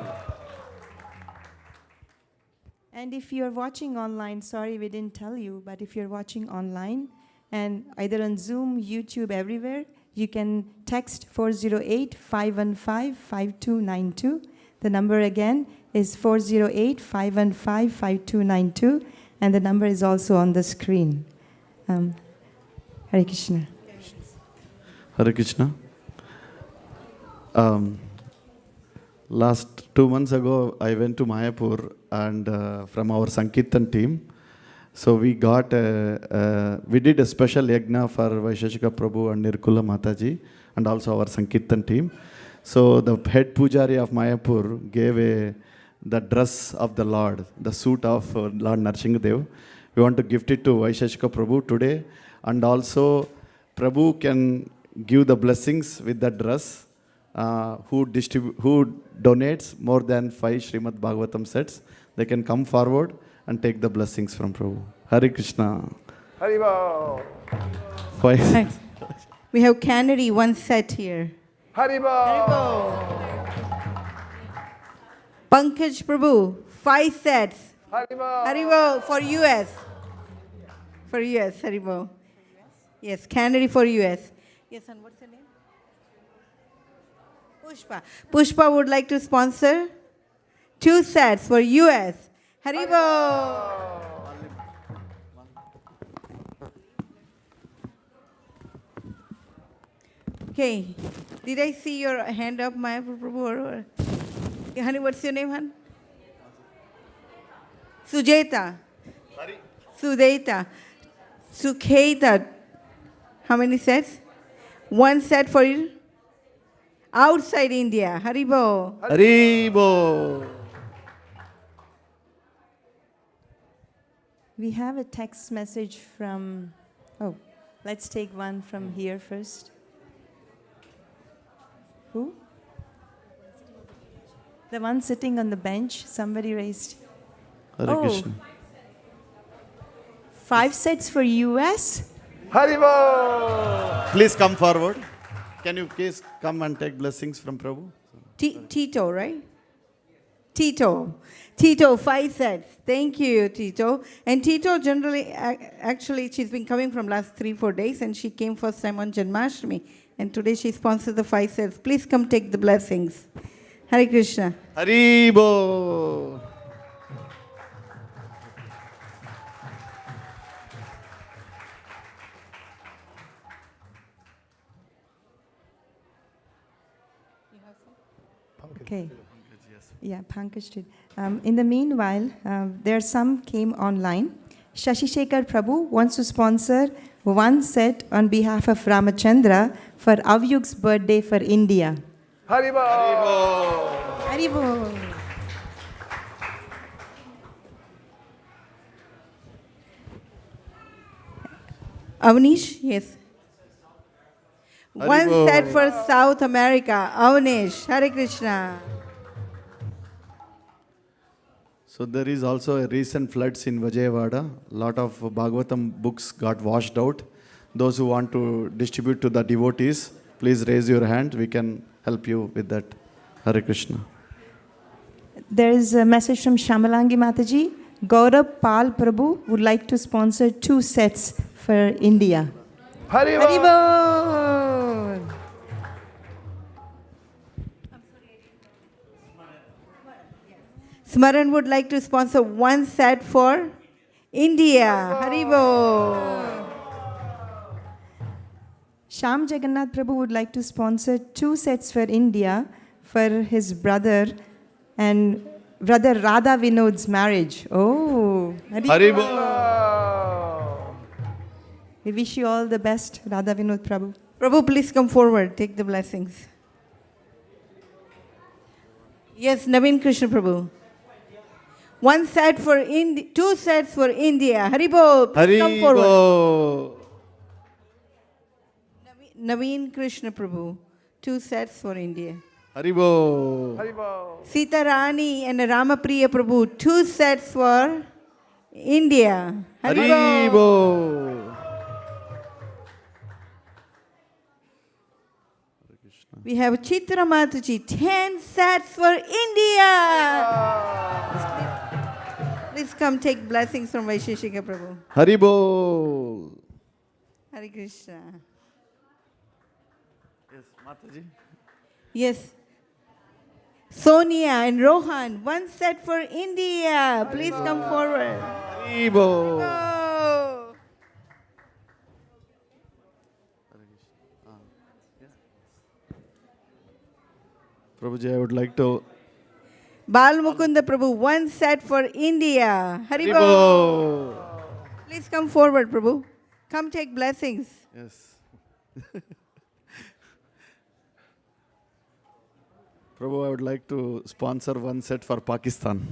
And if you're watching online, sorry we didn't tell you, but if you're watching online and either on Zoom, YouTube, everywhere, you can text 408-515-5292. The number again is 408-515-5292, and the number is also on the screen. Hare Krishna. Hare Krishna. Last 2 months ago, I went to Mayapur and from our Sankirtan team. So we got we did a special yajna for Vaisesika Prabhu and Nirkula Mataji and also our Sankirtan team. So the head pujari of Mayapur gave the dress of the Lord, the suit of Lord Narsinghadev. We want to gift it to Vaisesika Prabhu today, and also Prabhu can give the blessings with the dress. Who donates more than 5 Srimad Bhagavatam sets, they can come forward and take the blessings from Prabhu. Hare Krishna. Haribo. Thanks. We have canary 1 set here. Haribo. Pankaj Prabhu, 5 sets. Haribo. Haribo for US. For US, Haribo. Yes, canary for US. Yes, and what's your name? Pushpa. Pushpa would like to sponsor 2 sets for US. Haribo. Okay. Did I see your hand up, Maya Prabhu? Honey, what's your name, hon? Sujeta. Sudeta. Sukheta. How many sets? 1 set for you? Outside India. Haribo. Haribo. We have a text message from, let's take one from here first. Who? The one sitting on the bench, somebody raised. Hare Krishna. 5 sets for US? Haribo. Please come forward. Can you please come and take blessings from Prabhu? Tito, right? Tito. Tito, 5 sets. Thank you, Tito. And Tito generally, actually, she's been coming from last 3-4 days, and she came first time on Janmashtami. And today she sponsored the 5 sets. Please come take the blessings. Hare Krishna. Haribo. Okay. Yeah, Pankaj did. In the meanwhile, there are some came online. Shashi Shekhar Prabhu wants to sponsor 1 set on behalf of Ramachandra for Avyug's birthday for India. Haribo. Haribo. Avnish, yes. 1 set for South America. Avnish, Hare Krishna. So there is also a recent floods in Vijayawada. A lot of Bhagavatam books got washed out. Those who want to distribute to the devotees, please raise your hand. We can help you with that. Hare Krishna. There is a message from Shamalangi Mataji. Gaurav Pal Prabhu would like to sponsor 2 sets for India. Haribo. Haribo. Smaran would like to sponsor 1 set for India. Haribo. Sham Jagannath Prabhu would like to sponsor 2 sets for India for his brother and brother Radha Vinod's marriage. Oh, Haribo. We wish you all the best, Radha Vinod Prabhu. Prabhu, please come forward. Take the blessings. Yes, Naveen Krishna Prabhu. One set for two sets for India. Haribo, please come forward. Haribo. Naveen Krishna Prabhu, 2 sets for India. Haribo. Sita Rani and Ramapriya Prabhu, 2 sets for India. Haribo. We have Chitra Mataji, 10 sets for India. Please come take blessings from Vaisesika Prabhu. Haribo. Hare Krishna. Yes, Mataji. Yes. Sonia and Rohan, 1 set for India. Please come forward. Haribo. Oh. Prabhuji, I would like to. Bal Mukunda Prabhu, 1 set for India. Haribo. Haribo. Please come forward, Prabhu. Come take blessings. Yes. Prabhu, I would like to sponsor 1 set for Pakistan.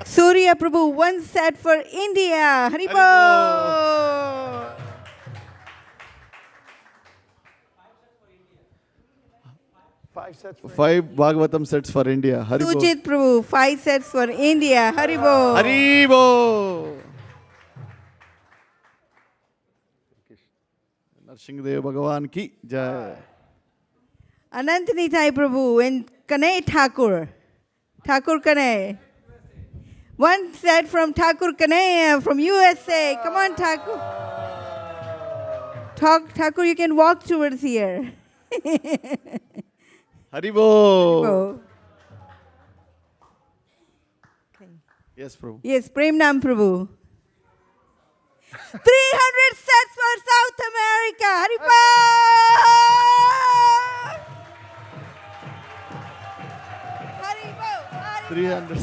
Surya Prabhu, 1 set for India. Haribo. 5 Bhagavatam sets for India. Haribo. Sujit Prabhu, 5 sets for India. Haribo. Haribo. Narsingdev Bhagavan ki jai. Anant Nitai Prabhu and Kanay Thakur. Thakur Kanay. 1 set from Thakur Kanay from USA. Come on, Thakur. Thakur, you can walk towards here. Haribo. Oh. Yes, Prabhu. Yes, Premnam Prabhu. 300 sets for South America. Haribo. 300.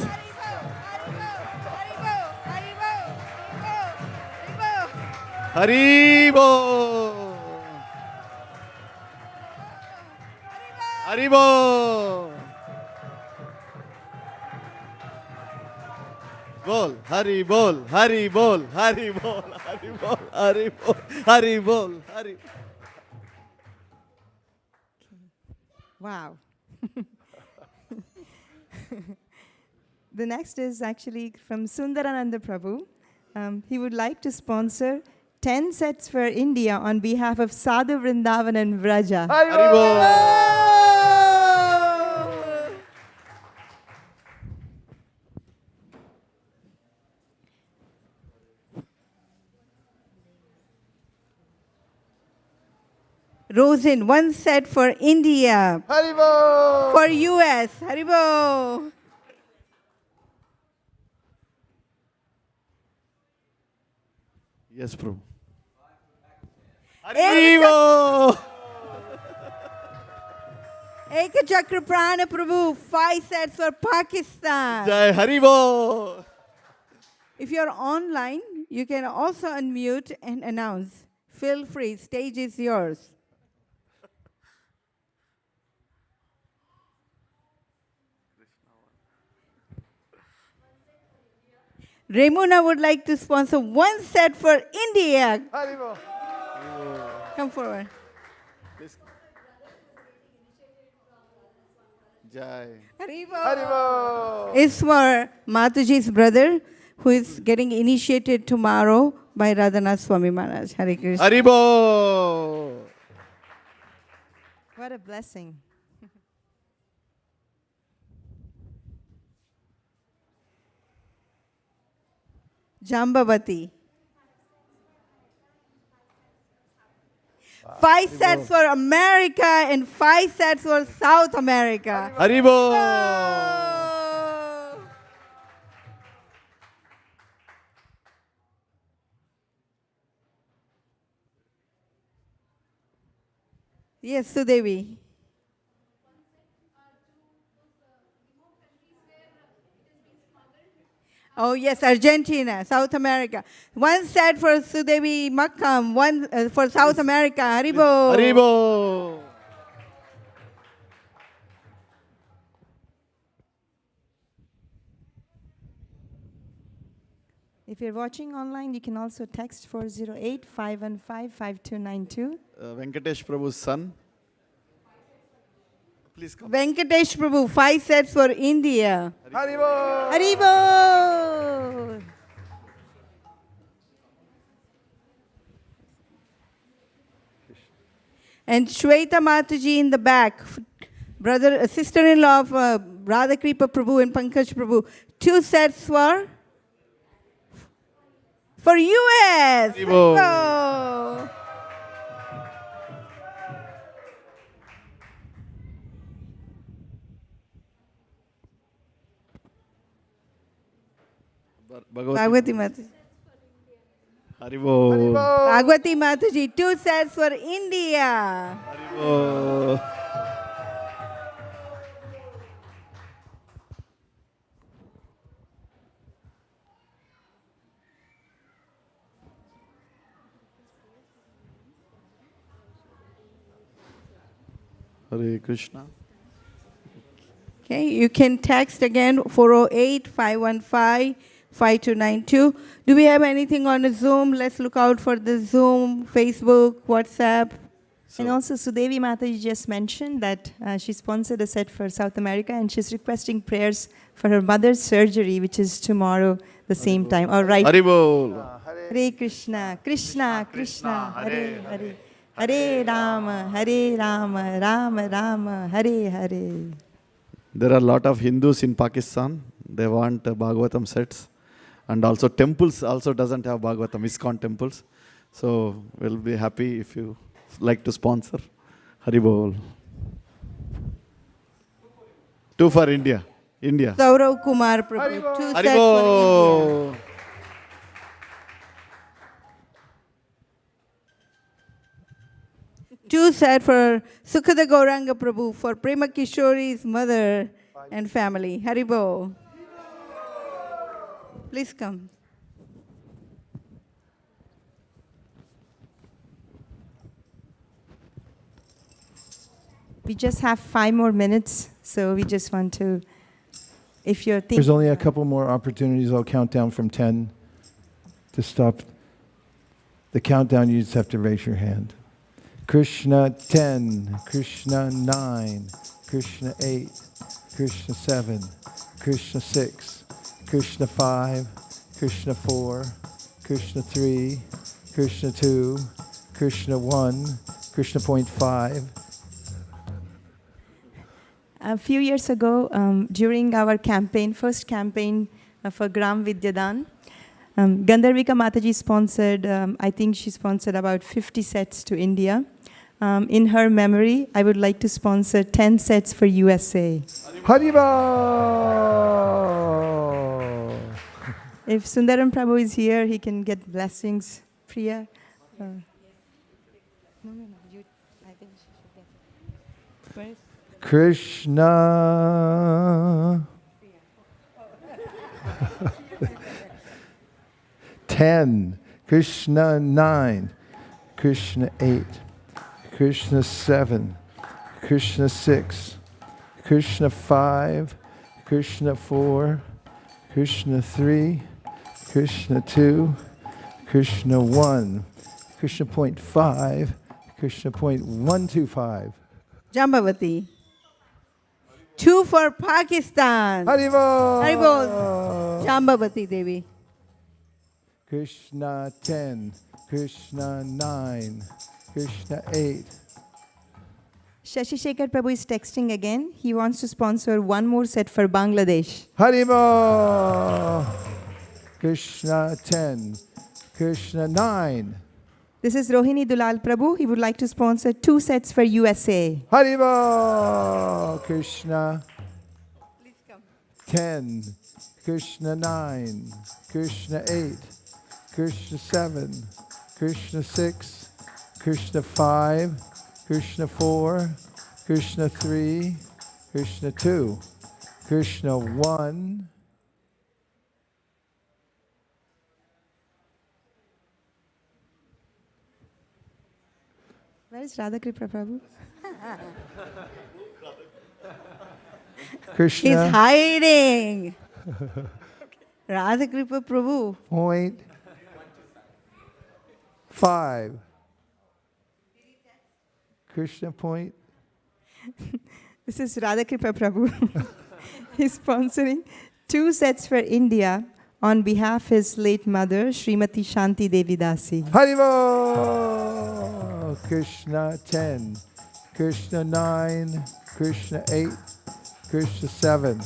Haribo. Haribo. Bol, Hari bol, Hari bol, Hari bol, Hari bol, Hari bol, Hari bol, Hari. Wow. The next is actually from Sundarananda Prabhu. He would like to sponsor 10 sets for India on behalf of Sadhu Vrindavan and Vraja. Haribo. Rosin, 1 set for India. Haribo. For US. Haribo. Yes, Prabhu. Haribo. Ekachakra Prana Prabhu, 5 sets for Pakistan. Jai Haribo. If you're online, you can also unmute and announce. Feel free, stage is yours. Remuna would like to sponsor 1 set for India. Haribo. Come forward. Jai. Haribo. It's for Mataji's brother, who is getting initiated tomorrow by Radhanath Swami Maharaj. Hare Krishna. Haribo. What a blessing. Jambavati. 5 sets for America and 5 sets for South America. Haribo. Yes, Sudevi. Oh, yes, Argentina, South America. 1 set for Sudevi Makkam, 1 for South America. Haribo. Haribo. If you're watching online, you can also text 408-515-5292. Venkatesh Prabhu's son. Please come. Venkatesh Prabhu, 5 sets for India. Haribo! And Shweta Mataji in the back, sister-in-law of Radhakripa Prabhu and Pankaj Prabhu. 2 sets for US. Haribo. Haribo. Bhagwati Mataji. Haribo. Bhagwati Mataji, 2 sets for India. Haribo. Hare Krishna. Okay, you can text again 408-515-5292. Do we have anything on the Zoom? Let's look out for the Zoom, Facebook, WhatsApp. And also, Sudevi Mataji just mentioned that she sponsored a set for South America and she's requesting prayers for her mother's surgery, which is tomorrow, the same time. All right. Haribol. Hare Krishna, Krishna, Krishna, Hare Hare. Hare Rama, Hare Rama, Rama Rama, Hare Hare. There are a lot of Hindus in Pakistan. They want Bhagavatam sets. And also temples also doesn't have Bhagavatam, ISKCON temples. So we'll be happy if you like to sponsor. Haribol. 2 for India. India. Saurav Kumar Prabhu, 2 sets for India. Haribol. Two set for Sukhada Gauranga Prabhu for Prema Kishori's mother and family. Haribo. Please come. We just have 5 more minutes, so we just want to, if you're thinking... There's only a couple more opportunities. I'll count down from 10 to stop the countdown. You just have to raise your hand. Krishna 10, Krishna 9, Krishna 8, Krishna 7, Krishna 6, Krishna 5, Krishna 4, Krishna 3, Krishna 2, Krishna 1, Krishna point 5. A few years ago, during our campaign, first campaign for Gram Vidyadan, Gandharvika Mataji sponsored, I think she sponsored about 50 sets to India. In her memory, I would like to sponsor 10 sets for USA. Haribo! If Sundaram Prabhu is here, he can get blessings. Priya? No, I think she should get it. Where is Krishna 10, Krishna 9, Krishna 8, Krishna 7, Krishna 6, Krishna 5, Krishna 4, Krishna 3, Krishna 2, Krishna 1, Krishna point 5, Krishna point 125. Jambavati. 2 for Pakistan. Haribol! Haribol. Jambavati Devi. Krishna 10, Krishna 9, Krishna 8. Shashi Shekhar Prabhu is texting again. He wants to sponsor 1 more set for Bangladesh. Haribol! Krishna 10, Krishna 9. This is Rohini Dulal Prabhu. He would like to sponsor 2 sets for USA. Haribol! Krishna Please come. 10, Krishna 9, Krishna 8, Krishna 7, Krishna 6, Krishna 5, Krishna 4, Krishna 3, Krishna 2, Krishna 1. Where is Radhakripa Prabhu? Krishna. He's hiding. Radhakripa Prabhu. Point 5. Krishna point. This is Radhakripa Prabhu. He's sponsoring 2 sets for India on behalf of his late mother, Srimati Shanti Devi Dasi. Haribo! Krishna 10, Krishna 9, Krishna 8, Krishna 7,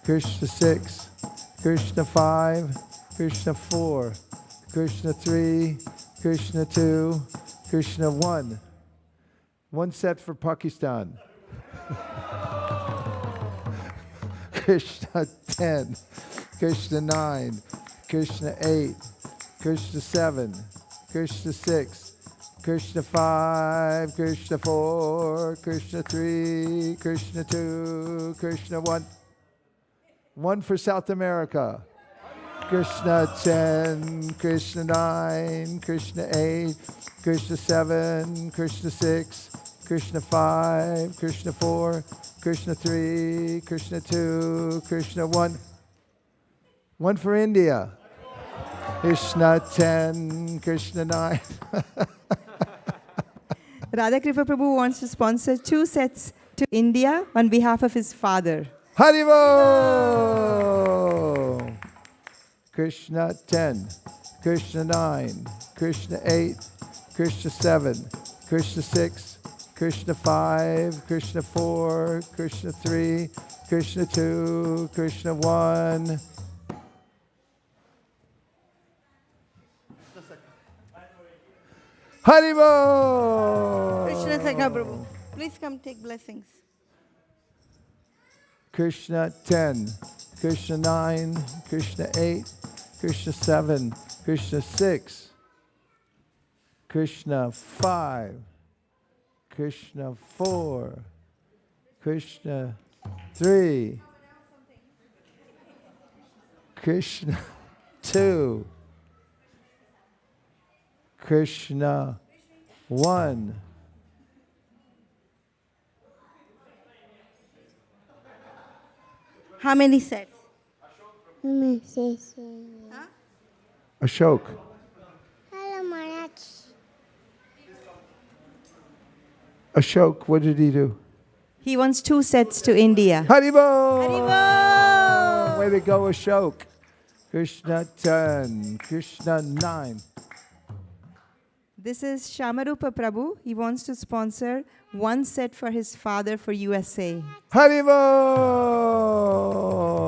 Krishna 6, Krishna 5, Krishna 4, Krishna 3, Krishna 2, Krishna 1. 1 set for Pakistan. Krishna 10, Krishna 9, Krishna 8, Krishna 7, Krishna 6, Krishna 5, Krishna 4, Krishna 3, Krishna 2, Krishna 1. 1 for South America. Krishna 10, Krishna 9, Krishna 8, Krishna 7, Krishna 6, Krishna 5, Krishna 4, Krishna 3, Krishna 2, Krishna 1. 1 for India. Krishna 10, Krishna 9. Radhakripa Prabhu wants to sponsor 2 sets to India on behalf of his father. Haribo! Krishna 10, Krishna 9, Krishna 8, Krishna 7, Krishna 6, Krishna 5, Krishna 4, Krishna 3, Krishna 2, Krishna 1. Haribo! Krishna Sakha Prabhu. Please come take blessings. Krishna 10, Krishna 9, Krishna 8, Krishna 7, Krishna 6, Krishna 5, Krishna 4, Krishna 3, Krishna 2, Krishna 1. How many sets? Ashok. Hello, Maharaj. Ashok, what did he do? He wants 2 sets to India. Haribo! Haribo! Way to go, Ashok. Krishna 10, Krishna 9. This is Shamarupa Prabhu. He wants to sponsor 1 set for his father for USA. Haribo!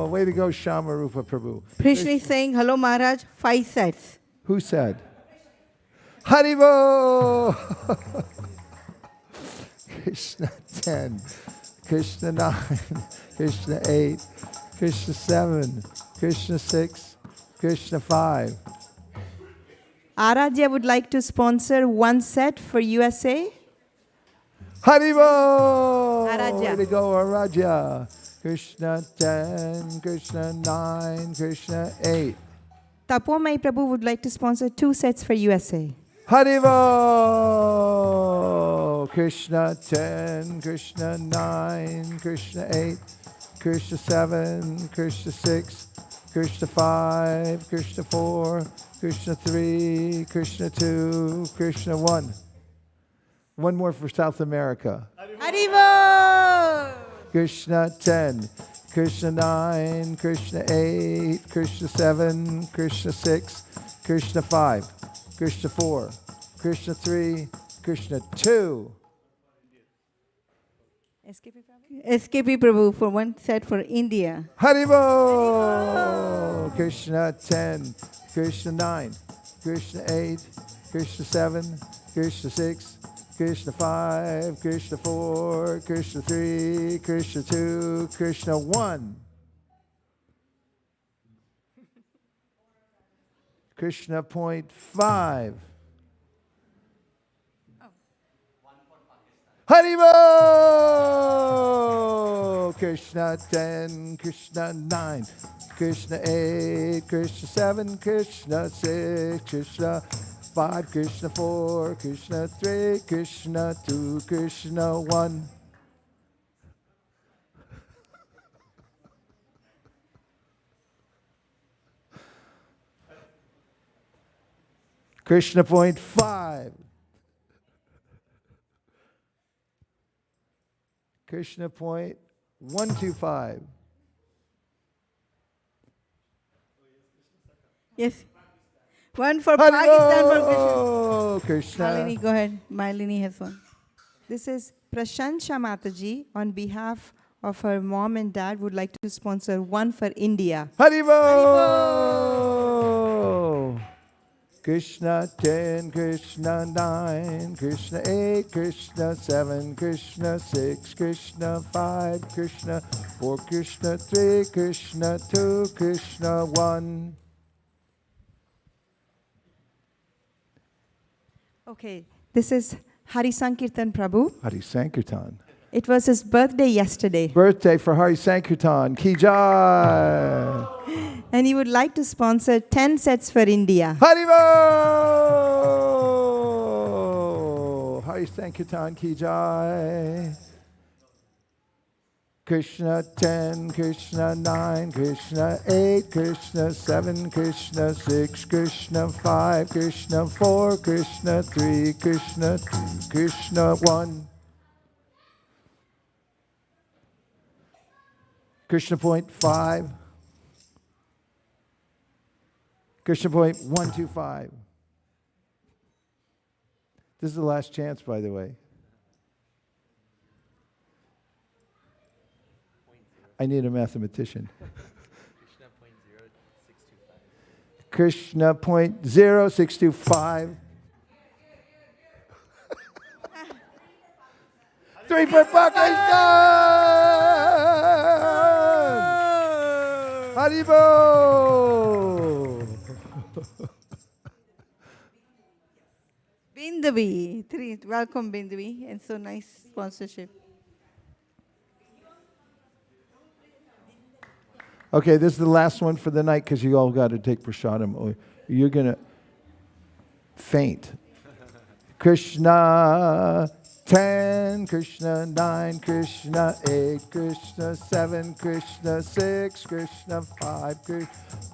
Way to go, Shamarupa Prabhu. Krishna is saying, hello Maharaj, 5 sets. Who said? Haribo! Krishna 10, Krishna 9, Krishna 8, Krishna 7, Krishna 6, Krishna 5. Aradhya would like to sponsor 1 set for USA. Haribo! Aradhya. Way to go, Aradhya. Krishna 10, Krishna 9, Krishna 8. Tapomai Prabhu would like to sponsor 2 sets for USA. Haribo! Krishna 10, Krishna 9, Krishna 8, Krishna 7, Krishna 6, Krishna 5, Krishna 4, Krishna 3, Krishna 2, Krishna 1. 1 more for South America. Haribo! Krishna 10, Krishna 9, Krishna 8, Krishna 7, Krishna 6, Krishna 5, Krishna 4, Krishna 3, Krishna 2. SKP Prabhu for 1 set for India. Haribo! Krishna 10, Krishna 9, Krishna 8, Krishna 7, Krishna 6, Krishna 5, Krishna 4, Krishna 3, Krishna 2, Krishna 1. Krishna point 5. Haribo! Krishna 10, Krishna 9, Krishna 8, Krishna 7, Krishna 6, Krishna 5, Krishna 4, Krishna 3, Krishna 2, Krishna 1. Krishna point 5. Krishna point 125. Yes. One for Pakistan for Krishna. Oh, Krishna. Malini, go ahead. Malini has one. This is Prashansha Mataji on behalf of her mom and dad would like to sponsor one for India. Haribo! Krishna 10, Krishna 9, Krishna 8, Krishna 7, Krishna 6, Krishna 5, Krishna 4, Krishna 3, Krishna 2, Krishna 1. Okay, this is Hari Sankirtan Prabhu. Hari Sankirtan. It was his birthday yesterday. Birthday for Hari Sankirtan. Ki Jai. And he would like to sponsor 10 sets for India. Haribo! Hari Sankirtan Ki Jai. Krishna 10, Krishna 9, Krishna 8, Krishna 7, Krishna 6, Krishna 5, Krishna 4, Krishna 3, Krishna 2, Krishna 1. Krishna point 5. Krishna point 125. This is the last chance, by the way. I need a mathematician. Krishna point 0625. 3 for Pakistan! Haribo! Bindavi. 3. Welcome, Bindavi. And so nice sponsorship. Okay, this is the last one for the night because you all got to take prasadam or you're going to faint. Krishna 10, Krishna 9, Krishna 8, Krishna 7, Krishna 6, Krishna 5, Krishna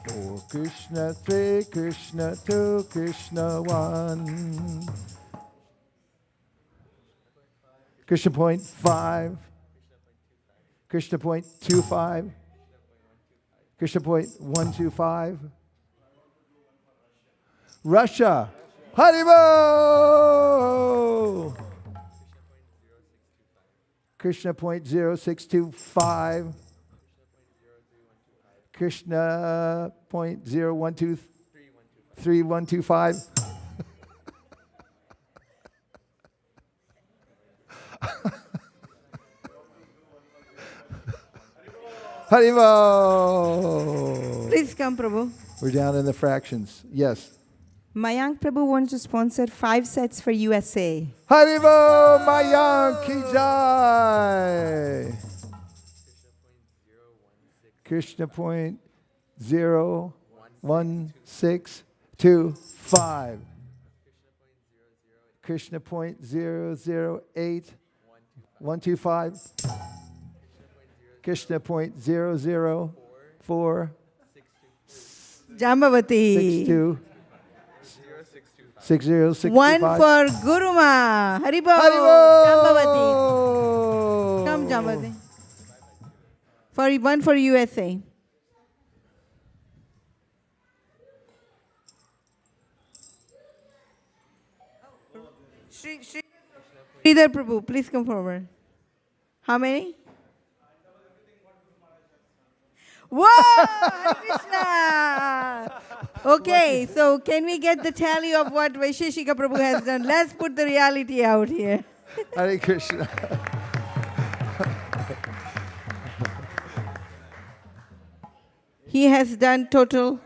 4, Krishna 3, Krishna 2, Krishna 1. Krishna point 5, Krishna point 25, Krishna point 125. Russia. Haribo! Krishna point 0625. Krishna point 0123125. Haribo! Please come, Prabhu. We're down in the fractions. Yes. Mayank Prabhu wants to sponsor 5 sets for USA. Haribo Mayank Ki Jai. Krishna point 01625. Krishna point 008125. Krishna point 004. Jambavati. 62. 6065. One for Guruma. Haribo. Haribo! Jambavati. Come, Jambavati. One for USA. Sridhar Prabhu, please come forward. How many? Whoa! Hare Krishna! Okay, so can we get the tally of what Vaisesika Prabhu has done? Let's put the reality out here. Hare Krishna. He has done total.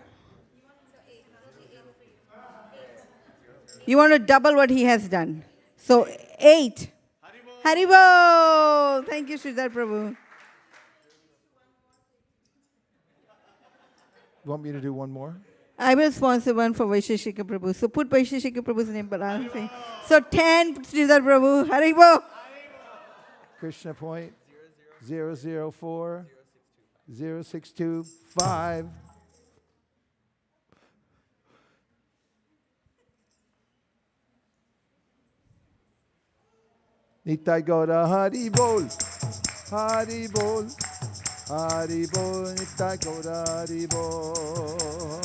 You want to double what he has done. So 8. Haribo! Thank you, Sridhar Prabhu. You want me to do one more? I will sponsor one for Vaisesika Prabhu. So put Vaisesika Prabhu's name, but I'll say. So 10, Sridhar Prabhu. Haribo! Krishna point 004 0625. Nitai Gaura Hari Bol, Hari Bol, Hari Bol, Nitai Gaura Hari Bol.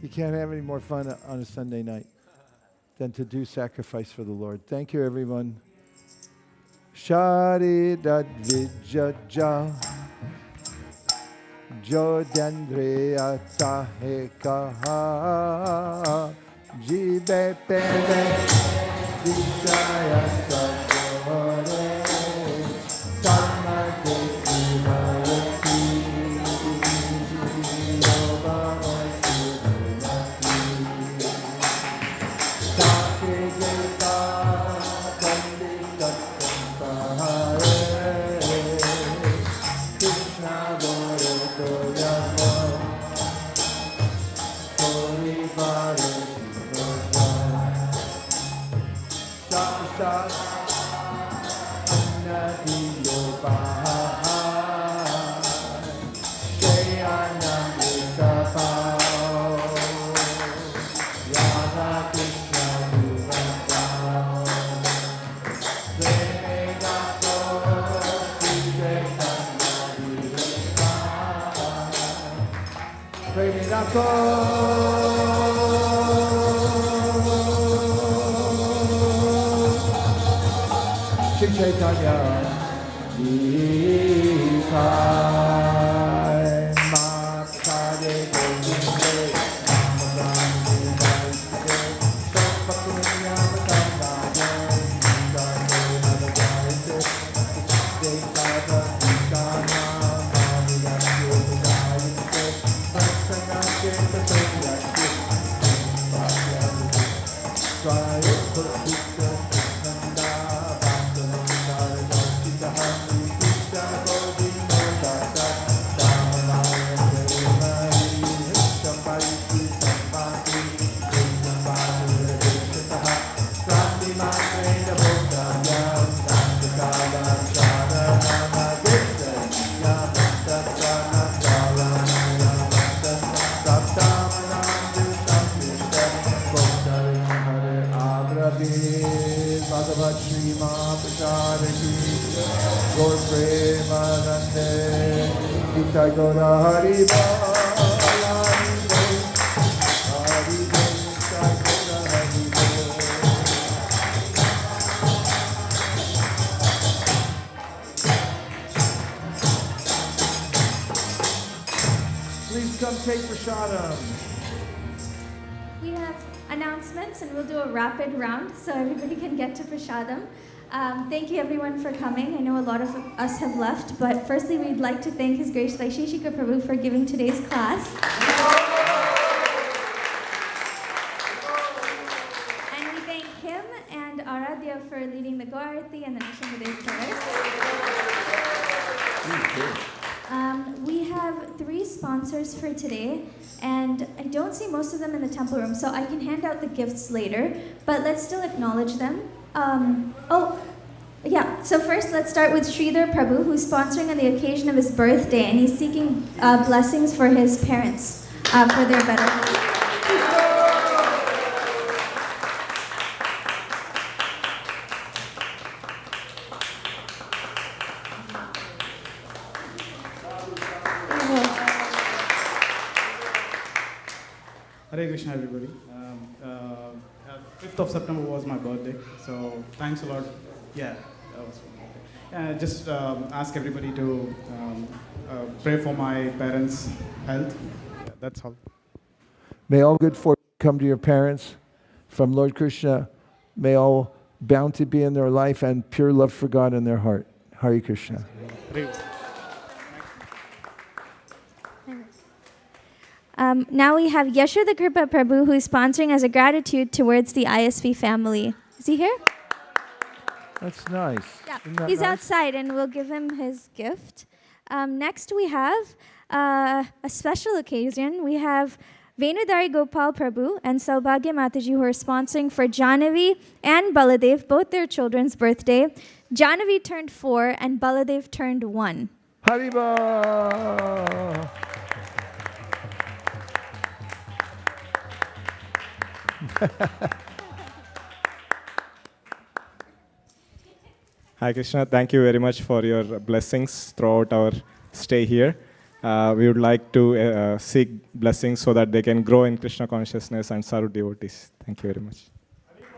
You can't have any more fun on a Sunday night than to do sacrifice for the Lord. Thank you, everyone. Shari dat vijaja Jodandreya tahe kaha Jibe pele Vishaya sakore Tamate Sivarati Yoga Shri Chaitanya Nitai Makade Govinde Namadani Vaisesika Sampakunya Matambhaya Nitane Navajayate Dekata Nikana Mavidasyo Vajayate Satsangate Tatsangate Bhagyavate Swaya Purpita Nanda Shri Mahaprasad Gaur Premanande Nitai Gaura Hari Bol Hari Bol Hari Bol Nitai Gaura Hari Bol. Please come take prasadam. We have announcements and we'll do a rapid round so everybody can get to prasadam. Thank you everyone for coming. I know a lot of us have left, but firstly we'd like to thank His Grace Vaisesika Prabhu for giving today's class. And we thank him and Aradhya for leading the Gaurati and the Nishangadeva prayers. We have 3 sponsors for today, and I don't see most of them in the temple room, so I can hand out the gifts later, but let's still acknowledge them. So first let's start with Sridhar Prabhu, who's sponsoring on the occasion of his birthday, and he's seeking blessings for his parents for their better health. Hare Krishna, everybody. 5th of September was my birthday, so thanks a lot. Yeah, that was fun. Just ask everybody to pray for my parents' health. Yeah, that's all. May all good fortune come to your parents from Lord Krishna. May all bounty be in their life and pure love for God in their heart. Hare Krishna. Now we have Yashoda Kripa Prabhu, who is sponsoring as a gratitude towards the ISV family. Is he here? That's nice. Yeah, nice? he's outside, and we'll give him his gift. Next, we have a special occasion. We have Venudari Gopal Prabhu and Saubhagya Mataji, who are sponsoring for Janavi and Baladev, both their children's birthday. Janavi turned 4 and Baladev turned 1. Haribo! Hi, Krishna. Thank you very much for your blessings throughout our stay here. We would like to seek blessings so that they can grow in Krishna consciousness and serve devotees. Thank you very much.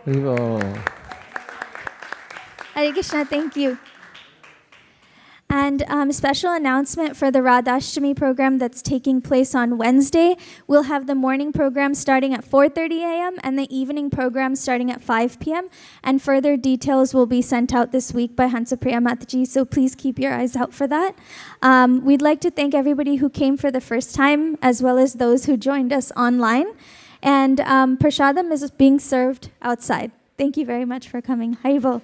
Haribo. Hare Krishna, thank you. And special announcement for the Radhashtami program that's taking place on Wednesday. We'll have the morning program starting at 4:30 a.m. and the evening program starting at 5 p.m. And further details will be sent out this week by Hansapriya Mataji, so please keep your eyes out for that. We'd like to thank everybody who came for the first time, as well as those who joined us online. And Prashadam is being served outside. Thank you very much for coming. Haribol.